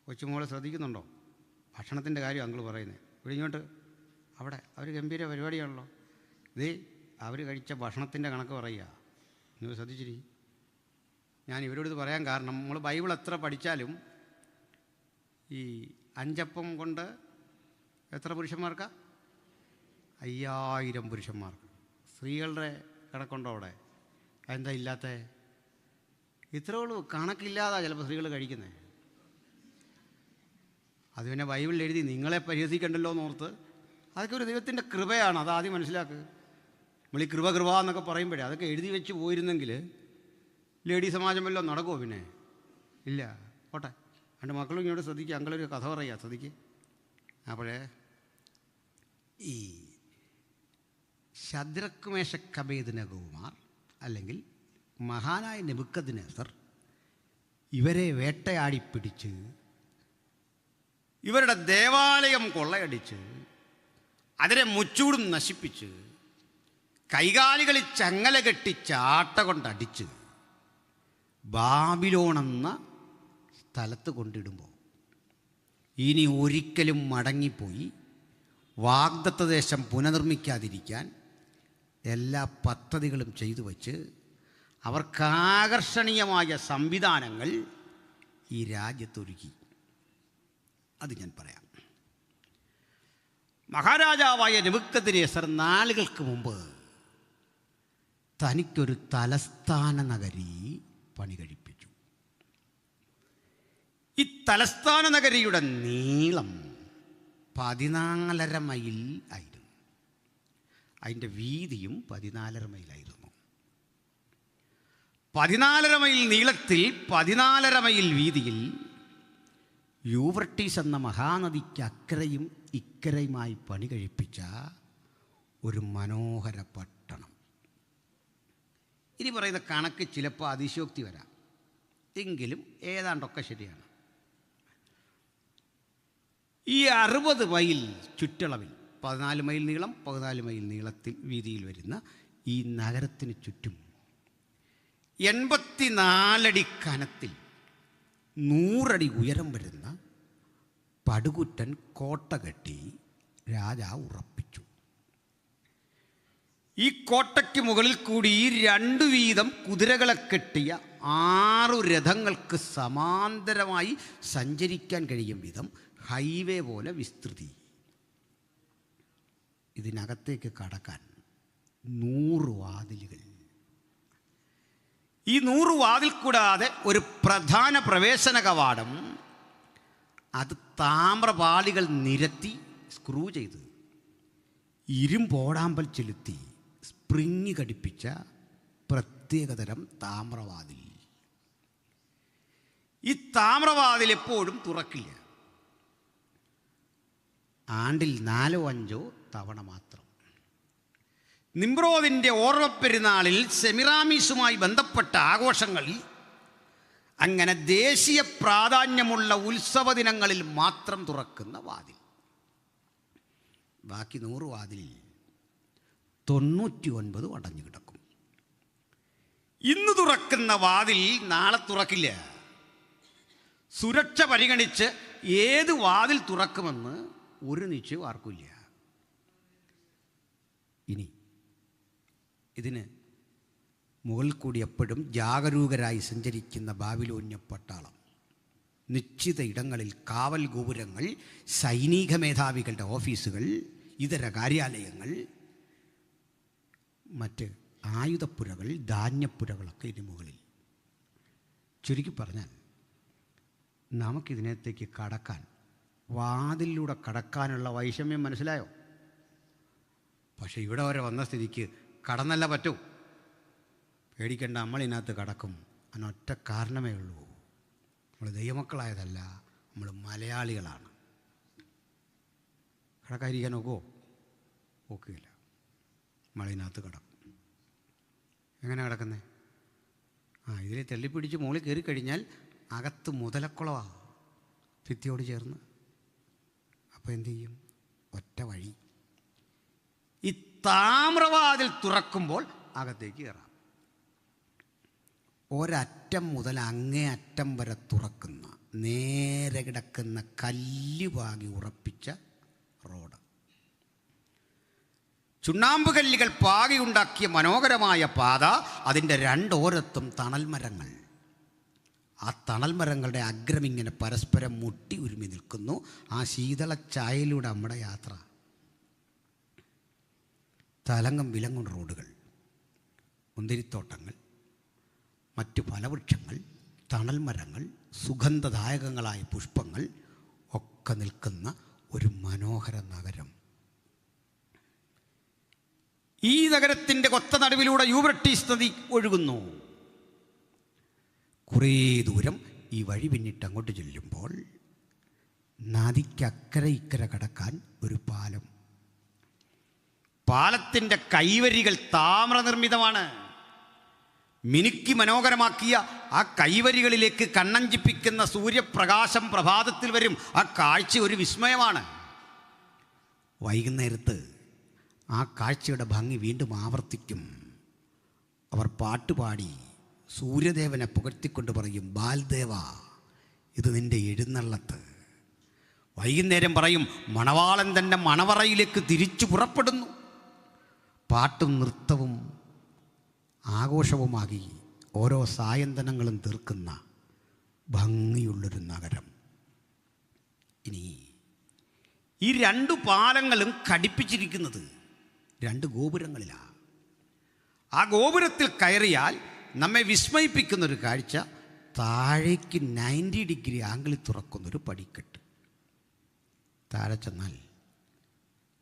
കൊച്ചുമോളെ ശ്രദ്ധിക്കുന്നുണ്ടോ? ഭക്ഷണത്തിൻ്റെ കാര്യം അങ്കിൾ പറയുന്നത്. ഇവിടെ ഇങ്ങോട്ട് അവിടെ അവർ ഗംഭീര പരിപാടിയാണല്ലോ. ഇത് അവർ കഴിച്ച ഭക്ഷണത്തിൻ്റെ കണക്ക് പറയുക. നിങ്ങൾ ശ്രദ്ധിച്ചിരി. ഞാൻ ഇവരോട് ഇത് പറയാൻ കാരണം, നമ്മൾ ബൈബിൾ എത്ര പഠിച്ചാലും ഈ 5 അപ്പം കൊണ്ട് എത്ര പുരുഷന്മാർക്കാ? 5000 പുരുഷന്മാർക്ക്. സ്ത്രീകളുടെ കണക്കുണ്ടോ അവിടെ? എന്താ ഇല്ലാത്ത? ഇത്രേ ഉള്ളൂ. കണക്കില്ലാതാ ചിലപ്പോൾ സ്ത്രീകൾ കഴിക്കുന്നത്. അത് പിന്നെ ബൈബിളിൽ എഴുതി നിങ്ങളെ പരിഹസിക്കണ്ടല്ലോ എന്നോർത്ത്. അതൊക്കെ ഒരു ദൈവത്തിൻ്റെ കൃപയാണ്. അതാദ്യം മനസ്സിലാക്കുക. നമ്മൾ ഈ കൃപ എന്നൊക്കെ പറയുമ്പോഴേ അതൊക്കെ എഴുതി വെച്ച് പോയിരുന്നെങ്കിൽ ലേഡി സമാജം വല്ലതും നടക്കുമോ? പിന്നെ ഇല്ല. പോട്ടെ. രണ്ട് മക്കളും ഇങ്ങോട്ട് ശ്രദ്ധിക്കുക. അങ്ങളൊരു കഥ പറയുക, ശ്രദ്ധിക്കുക. അപ്പോഴേ ഈ ശദ്രക്ക്, മേശക്ക്, അബേദ്നെഗോമാർ അല്ലെങ്കിൽ മഹാനായ നെബൂഖദ്നേസർ ഇവരെ വേട്ടയാടിപ്പിടിച്ച് ഇവരുടെ ദേവാലയം കൊള്ളയടിച്ച് അതിനെ മുച്ചൂടും നശിപ്പിച്ച് കൈകാലുകളിൽ ചങ്ങല കെട്ടി ചാട്ട കൊണ്ടടിച്ച് ബാബിലോൺ എന്ന സ്ഥലത്ത് കൊണ്ടിടുമ്പോൾ ഇനി ഒരിക്കലും മടങ്ങിപ്പോയി വാഗ്ദത്ത ദേശം പുനർനിർമ്മിക്കാതിരിക്കാൻ എല്ലാ പദ്ധതികളും ചെയ്തു വച്ച് അവർക്കാകർഷണീയമായ സംവിധാനങ്ങൾ ഈ രാജ്യത്തൊരുക്കി. അത് ഞാൻ പറയാം. മഹാരാജാവായ നെബൂഖദ്നേസർ നാളുകൾക്ക് മുമ്പ് തനിക്കൊരു തലസ്ഥാന നഗരി പണി കഴിപ്പിച്ചു. ഈ തലസ്ഥാന നഗരിയുടെ നീളം 14.5 മൈൽ ആയിരുന്നു. അതിൻ്റെ വീതിയും 14.5 മൈലായിരുന്നു. 14.5 മൈൽ നീളത്തിൽ 14.5 മൈൽ വീതിയിൽ യൂഫ്രട്ടീസ് എന്ന മഹാനദിക്ക് അക്കരയും ഇക്കരയുമായി പണി കഴിപ്പിച്ച ഒരു മനോഹര പട്ടണം. ഇനി പറയുന്ന കണക്ക് ചിലപ്പോൾ അതിശയോക്തി വരാം, എങ്കിലും ഏതാണ്ടൊക്കെ ശരിയാണ്. ഈ 60 മൈൽ ചുറ്റളവിൽ 14 മൈൽ നീളം 14 മൈൽ നീളത്തിൽ വീതിയിൽ വരുന്ന ഈ നഗരത്തിന് ചുറ്റും 84 അടി കനത്തിൽ 100 അടി ഉയരം വരുന്ന പടുകുറ്റൻ കോട്ട കെട്ടി രാജാവ് ഉറപ്പിച്ചു. ഈ കോട്ടയ്ക്ക് മുകളിൽ കൂടി 2 വീതം കുതിരകളെ കെട്ടിയ 6 രഥങ്ങൾക്ക് സമാന്തരമായി സഞ്ചരിക്കാൻ കഴിയും വിധം ഹൈവേ പോലെ വിസ്തൃതി. ഇതിനകത്തേക്ക് കടക്കാൻ 100 വാതിലുകൾ. ഈ 100 വാതിൽ കൂടാതെ ഒരു പ്രധാന പ്രവേശന കവാടം, അത് താമ്രപാളികൾ നിരത്തി സ്ക്രൂ ചെയ്ത് ഇരുമ്പോടാമ്പൽ ചെലുത്തി സ്പ്രിങ് ഘടിപ്പിച്ച പ്രത്യേകതരം താമ്രവാതിൽ. ഈ താമ്രവാതിൽ എപ്പോഴും തുറക്കില്ല. ആണ്ടിൽ 4-5 തവണ മാത്രം. നിമ്രോദിൻ്റെ ഓർമ്മപ്പെരുന്നാളിൽ സെമിറാമീസുമായി ബന്ധപ്പെട്ട ആഘോഷങ്ങളിൽ, അങ്ങനെ ദേശീയ പ്രാധാന്യമുള്ള ഉത്സവ ദിനങ്ങളിൽ മാത്രം തുറക്കുന്ന വാതിൽ. ബാക്കി 100 വാതിലിൽ 99 അടഞ്ഞു കിടക്കും. ഇന്ന് തുറക്കുന്ന വാതിൽ നാളെ തുറക്കില്ല. സുരക്ഷ പരിഗണിച്ച് ഏത് വാതിൽ തുറക്കുമെന്ന് ഒരു നിശ്ചയം ആർക്കില്ല. ഇനി ഇതിന് മുകളിൽ കൂടി എപ്പോഴും ജാഗരൂകരായി സഞ്ചരിക്കുന്ന ബാബിലോന്യ പട്ടാളം, നിശ്ചിത ഇടങ്ങളിൽ കാവൽ ഗോപുരങ്ങൾ, സൈനിക മേധാവികളുടെ ഓഫീസുകൾ, ഇതര കാര്യാലയങ്ങൾ, മറ്റ് ആയുധപ്പുരകൾ, ധാന്യപ്പുരകളൊക്കെ ഇതിന് മുകളിൽ. ചുരുക്കി പറഞ്ഞാൽ നമുക്കിതിനകത്തേക്ക് കടക്കാൻ, വാതിലൂടെ കടക്കാനുള്ള വൈഷമ്യം മനസ്സിലായോ? പക്ഷേ ഇവിടെ വരെ വന്ന സ്ഥിതിക്ക് കടന്നല്ല പറ്റൂ. പേടിക്കേണ്ട, നമ്മളിതിനകത്ത് കടക്കും. അതിനൊറ്റ കാരണമേ ഉള്ളൂ, നമ്മൾ ദൈവമക്കളായതല്ല, നമ്മൾ മലയാളികളാണ്. കടക്കാതിരിക്കാൻ ഒക്കുമോ? ഒക്കില്ല. നമ്മളിതിനകത്ത് കടക്കും. എങ്ങനെ കിടക്കുന്നത്? ഇതിൽ തള്ളിപ്പിടിച്ച് മുകളിൽ കയറി കഴിഞ്ഞാൽ അകത്ത് മുതലക്കുളമാണ് ഭിത്തിയോട് ചേർന്ന്. അപ്പോൾ എന്തു ചെയ്യും? ഒറ്റ വഴി. ഈ താമ്രവാതിൽ തുറക്കുമ്പോൾ അകത്തേക്ക് കയറാം. ഒരറ്റം മുതൽ അങ്ങേ അറ്റം വരെ തുറക്കുന്ന, നേരെ കിടക്കുന്ന കല്ലുപാകി ഉറപ്പിച്ച റോഡ്. ചുണ്ണാമ്പ് കല്ലുകൾ പാകിയുണ്ടാക്കിയ മനോഹരമായ പാത. അതിൻ്റെ 2 ഓരത്തും തണൽമരങ്ങൾ. ആ തണൽമരങ്ങളുടെ അഗ്രമിങ്ങനെ പരസ്പരം മുട്ടി ഉരുമി നിൽക്കുന്നു. ആ ശീതള ചായയിലൂടെ നമ്മുടെ യാത്ര. തലങ്ങും വിലങ്ങും റോഡുകൾ, മുന്തിരിത്തോട്ടങ്ങൾ, മറ്റു ഫലവൃക്ഷങ്ങൾ, തണൽമരങ്ങൾ, സുഗന്ധദായകങ്ങളായ പുഷ്പങ്ങൾ ഒക്കെ നിൽക്കുന്ന ഒരു മനോഹര നഗരം. ഈ നഗരത്തിൻ്റെ കൊത്ത നടുവിലൂടെ യൂഫ്രട്ടീസ് നദി ഒഴുകുന്നു. കുറേ ദൂരം ഈ വഴി പിന്നിട്ട് അങ്ങോട്ട് ചെല്ലുമ്പോൾ നദിക്ക് അക്കരെ ഇക്കര കടക്കാൻ ഒരു പാലം. പാലത്തിൻ്റെ കൈവരികൾ താമ്രനിർമ്മിതമാണ്. മിനുക്കി മനോഹരമാക്കിയ ആ കൈവരികളിലേക്ക് കണ്ണഞ്ചിപ്പിക്കുന്ന സൂര്യപ്രകാശം പ്രഭാതത്തിൽ വരും. ആ കാഴ്ച ഒരു വിസ്മയമാണ്. വൈകുന്നേരത്ത് ആ കാഴ്ചയുടെ ഭംഗി വീണ്ടും ആവർത്തിക്കും. അവർ പാട്ടുപാടി സൂര്യദേവനെ പുകഴ്ത്തിക്കൊണ്ട് പറയും, ബാൽദേവ, ഇത് നിൻ്റെ എഴുന്നള്ളത്ത്. വൈകുന്നേരം പറയും, മണവാളൻ തൻ്റെ മണവറയിലേക്ക് തിരിച്ചു പുറപ്പെടുന്നു. പാട്ടും നൃത്തവും ആഘോഷവുമാകി ഓരോ സായന്തനങ്ങളും തീർക്കുന്ന ഭംഗിയുള്ളൊരു നഗരം. ഇനി ഈ 2 പാലങ്ങളും ഘടിപ്പിച്ചിരിക്കുന്നത് 2 ഗോപുരങ്ങളിലാണ്. ആ ഗോപുരത്തിൽ കയറിയാൽ നമ്മെ വിസ്മയിപ്പിക്കുന്നൊരു കാഴ്ച, താഴേക്ക് 90 ഡിഗ്രി ആംഗിളിൽ തുറക്കുന്നൊരു പടിക്കെട്ട്. താഴെ ചെന്നാൽ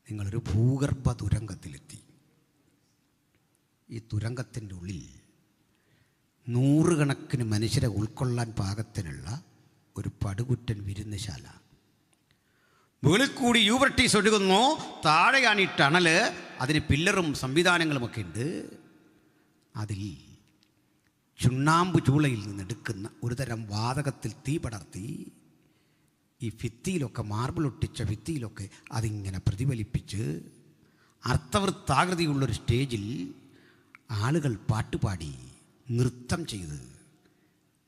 നിങ്ങളൊരു ഭൂഗർഭ തുരങ്കത്തിലെത്തി. ഈ തുരങ്കത്തിൻ്റെ ഉള്ളിൽ 100 കണക്കിന് മനുഷ്യരെ ഉൾക്കൊള്ളാൻ പാകത്തിനുള്ള ഒരു പടുകുറ്റൻ വിരുന്നുശാല. മുകളിൽ കൂടി യൂവർട്ടീസ് ഒഴുകുന്നു. താഴെയാണ് ഈ ടണല്. അതിന് പില്ലറും സംവിധാനങ്ങളുമൊക്കെ ഉണ്ട്. അതിൽ ചുണ്ണാമ്പ് ചൂളയിൽ നിന്നെടുക്കുന്ന ഒരു തരം വാതകത്തിൽ തീ പടർത്തി ഈ ഭിത്തിയിലൊക്കെ, മാർബിൾ ഒട്ടിച്ച ഭിത്തിയിലൊക്കെ അതിങ്ങനെ പ്രതിഫലിപ്പിച്ച് അർത്ഥവൃത്താകൃതിയുള്ളൊരു സ്റ്റേജിൽ ആളുകൾ പാട്ടുപാടി നൃത്തം ചെയ്ത്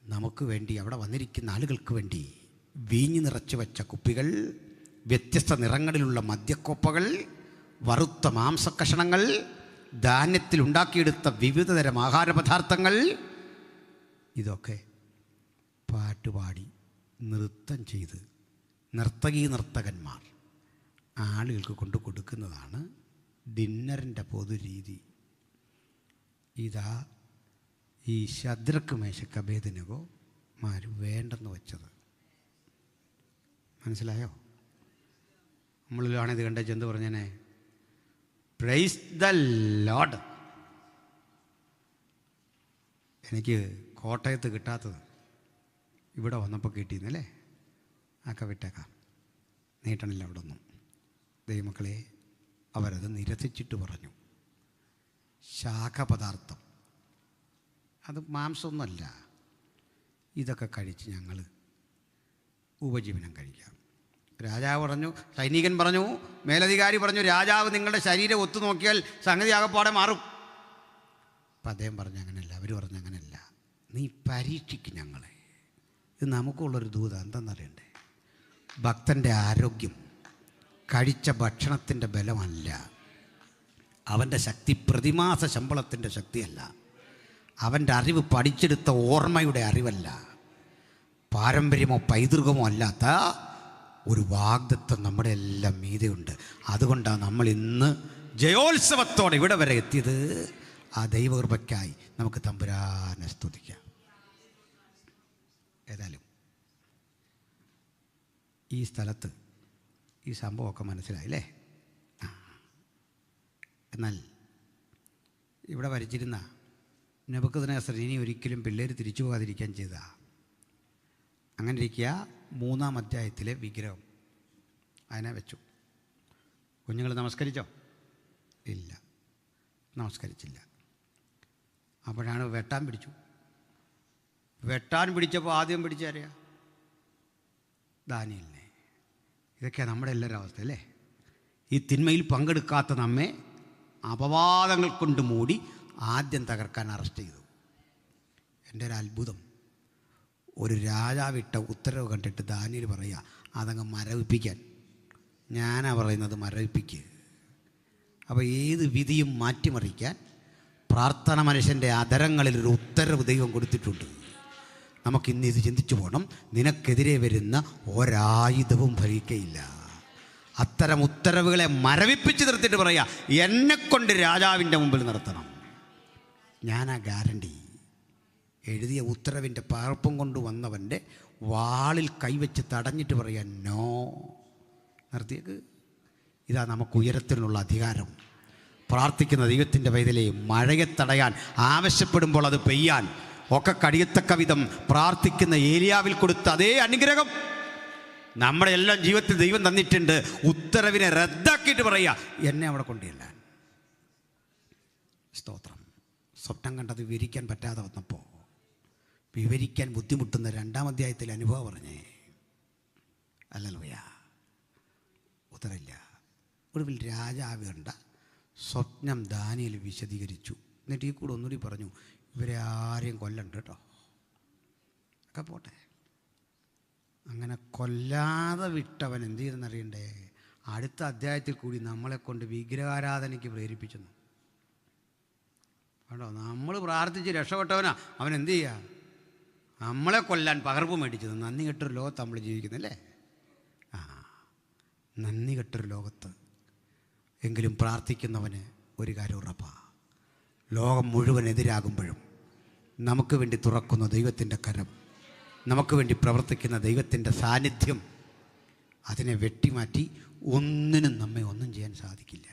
നമുക്ക് വേണ്ടി, അവിടെ വന്നിരിക്കുന്ന ആളുകൾക്ക് വേണ്ടി വീഞ്ഞ് നിറച്ച് വെച്ച കുപ്പികൾ, വ്യത്യസ്ത നിറങ്ങളിലുള്ള മദ്യക്കോപ്പകൾ, വറുത്ത മാംസക്കഷണങ്ങൾ, ധാന്യത്തിൽ ഉണ്ടാക്കിയെടുത്ത വിവിധതരം ആഹാരപദാർത്ഥങ്ങൾ, ഇതൊക്കെ പാട്ടുപാടി നൃത്തം ചെയ്ത് നർത്തകന്മാർ ആളുകൾക്ക് കൊണ്ട് കൊടുക്കുന്നതാണ് ഡിന്നറിൻ്റെ പൊതുരീതി. ഇതാ ഈ ശദ്രക്ക് മേശക്ക് അബേദ്നെഗോ വേണ്ടെന്ന് വെച്ചത്. മനസ്സിലായോ? നമ്മളിലാണ് ഇത് കണ്ട ചെന്ത് പറഞ്ഞേനെ, പ്രൈസ് ദ ലോർഡ്. എനിക്ക് കോട്ടയത്ത് കിട്ടാത്തത് ഇവിടെ വന്നപ്പോൾ കിട്ടിയെന്നല്ലേ? ഒക്കെ വിട്ടേക്കാം, നീട്ടണില്ല അവിടെ ഒന്നും. ദൈവമക്കളെ, അവരത് നിരസിച്ചിട്ട് പറഞ്ഞു, ശാഖപദാർത്ഥം, അത് മാംസമൊന്നുമല്ല, ഇതൊക്കെ കഴിച്ച് ഞങ്ങൾ ഉപജീവനം കഴിക്കാം. രാജാവ് പറഞ്ഞു, സൈനികൻ പറഞ്ഞു, മേലധികാരി പറഞ്ഞു, രാജാവ് നിങ്ങളുടെ ശരീരം ഒത്തു നോക്കിയാൽ സംഗതി ആകപ്പാടെ മാറും. അപ്പം അദ്ദേഹം പറഞ്ഞു അങ്ങനെയല്ല. അവർ പറഞ്ഞു അങ്ങനെയല്ല, നീ പരീക്ഷിക്കും ഞങ്ങളെ. ഇത് നമുക്കുള്ളൊരു ദൂത എന്തെന്നറിയണ്ടേ? ഭക്തൻ്റെ ആരോഗ്യം കഴിച്ച ഭക്ഷണത്തിൻ്റെ ബലമല്ല, അവൻ്റെ ശക്തി പ്രതിമാസ ശമ്പളത്തിൻ്റെ ശക്തിയല്ല, അവൻ്റെ അറിവ് പഠിച്ചെടുത്ത ഓർമ്മയുടെ അറിവല്ല, പാരമ്പര്യമോ പൈതൃകമോ അല്ലാത്ത ഒരു വാഗ്ദത്തം നമ്മുടെ എല്ലാം മീതെയുണ്ട്. അതുകൊണ്ടാണ് നമ്മൾ ഇന്ന് ജയോത്സവത്തോടെ ഇവിടെ വരെ എത്തിയത്. ആ ദൈവകൃപയ്ക്കായി നമുക്ക് തമ്പുരാനെ സ്തുതിക്കാം. ഏതായാലും ഈ സ്ഥലത്ത് ഈ സംഭവമൊക്കെ മനസ്സിലായില്ലേ? എന്നാൽ ഇവിടെ വരച്ചിരുന്ന നെബൂഖദ്നേസർ ഇനി ഒരിക്കലും പിള്ളേർ തിരിച്ചു പോകാതിരിക്കാൻ ചെയ്ത, അങ്ങനെ ഇരിക്കുക, 3-ാം അധ്യായത്തിലെ വിഗ്രഹം അതിനെ വെച്ചു. കുഞ്ഞുങ്ങൾ നമസ്കരിച്ചോ? ഇല്ല, നമസ്കരിച്ചില്ല. അപ്പോഴാണ് വെട്ടാൻ പിടിച്ചു. വെട്ടാൻ പിടിച്ചപ്പോൾ ആദ്യം പിടിച്ചാരെയാ? ദാനിയേലിനെ. ഇതൊക്കെയാണ് നമ്മുടെ എല്ലാവരും അവസ്ഥ അല്ലേ? ഈ തിന്മയിൽ പങ്കെടുക്കാത്ത നമ്മെ അപവാദങ്ങൾ കൊണ്ട് മൂടി ആദ്യം തകർക്കാൻ അറസ്റ്റ് ചെയ്തു. എൻ്റെ ഒരു അത്ഭുതം, ഒരു രാജാവിട്ട ഉത്തരവ് കണ്ടിട്ട് ദാനിയേൽ പറയുക അതങ്ങ് മരവിപ്പിക്കാൻ. ഞാനാ പറയുന്നത് മരവിപ്പിക്കുക. അപ്പോൾ ഏത് വിധിയും മാറ്റിമറിക്കാൻ പ്രാർത്ഥന മനുഷ്യൻ്റെ അധരങ്ങളിലൊരു ഉത്തരവ് ദൈവം കൊടുത്തിട്ടുണ്ട്. നമുക്കിന്ന് ഇത് ചിന്തിച്ചു പോകണം. നിനക്കെതിരെ വരുന്ന ഒരായുധവും ഫലിക്കയില്ല. അത്തരം ഉത്തരവുകളെ മരവിപ്പിച്ച് നിർത്തിയിട്ട് പറയുക, എന്നെക്കൊണ്ട് രാജാവിൻ്റെ മുമ്പിൽ നിർത്തണം. ഞാനാ ഗ്യാരണ്ടി. എഴുതിയ ഉത്തരവിൻ്റെ പകർപ്പും കൊണ്ട് വന്നവൻ്റെ വാളിൽ കൈവച്ച് തടഞ്ഞിട്ട് പറയാൻ നോ, നിർത്തിയേക്ക്. ഇതാ നമുക്ക് ഉയരത്തിനുള്ള അധികാരം. പ്രാർത്ഥിക്കുന്ന ദൈവത്തിൻ്റെ പൈതലെ, മഴയെ തടയാൻ ആവശ്യപ്പെടുമ്പോൾ അത് പെയ്യാൻ ഒക്കെ കഴിയത്തക്ക വിധം പ്രാർത്ഥിക്കുന്ന ഏലിയാവിൽ കൊടുത്ത അതേ അനുഗ്രഹം നമ്മുടെ എല്ലാം ജീവിതത്തിൽ ദൈവം തന്നിട്ടുണ്ട്. ഉത്തരവിനെ റദ്ദാക്കിയിട്ട് പറയുക, എന്നെ അവിടെ കൊണ്ടുചെല്ലാൻ. സ്തോത്രം. സ്വപ്നം കണ്ടത് വിവരിക്കാൻ പറ്റാതെ വന്നപ്പോൾ വിവരിക്കാൻ ബുദ്ധിമുട്ടുന്ന 2-ാം അധ്യായത്തിൽ അനുഭവം പറഞ്ഞേ. ഹല്ലേലൂയ. ഉത്തരമില്ല. ഒടുവിൽ രാജാവ് കണ്ട സ്വപ്നം ദാനിയേൽ വിശദീകരിച്ചു. എന്നിട്ട് ഈ കൂടെ ഒന്നുകൂടി പറഞ്ഞു, ഇവരെ ആരെയും കൊല്ലണ്ട കേട്ടോ. ഒക്കെ പോട്ടെ. അങ്ങനെ കൊല്ലാതെ വിട്ടവൻ എന്ത് ചെയ്തെന്നറിയണ്ടേ? അടുത്ത അധ്യായത്തിൽ കൂടി നമ്മളെ കൊണ്ട് വിഗ്രഹാരാധനയ്ക്ക് പ്രേരിപ്പിച്ചെന്നു. കേട്ടോ, നമ്മൾ പ്രാർത്ഥിച്ച് രക്ഷപ്പെട്ടവനാ അവൻ എന്ത് ചെയ്യുക? നമ്മളെ കൊല്ലാൻ പകർപ്പ് മേടിച്ചത്. നന്ദി കെട്ടൊരു ലോകത്ത് നമ്മൾ ജീവിക്കുന്നല്ലേ? നന്ദി കെട്ടൊരു ലോകത്ത്. എങ്കിലും പ്രാർത്ഥിക്കുന്നവന് ഒരു കാര്യം ഉറപ്പാണ്, ലോകം മുഴുവൻ എതിരാകുമ്പോഴും നമുക്ക് വേണ്ടി തുറക്കുന്ന ദൈവത്തിൻ്റെ കരം, നമുക്ക് വേണ്ടി പ്രവർത്തിക്കുന്ന ദൈവത്തിൻ്റെ സാന്നിധ്യം, അതിനെ വെട്ടിമാറ്റി ഒന്നിനും നമ്മെ ഒന്നും ചെയ്യാൻ സാധിക്കില്ല.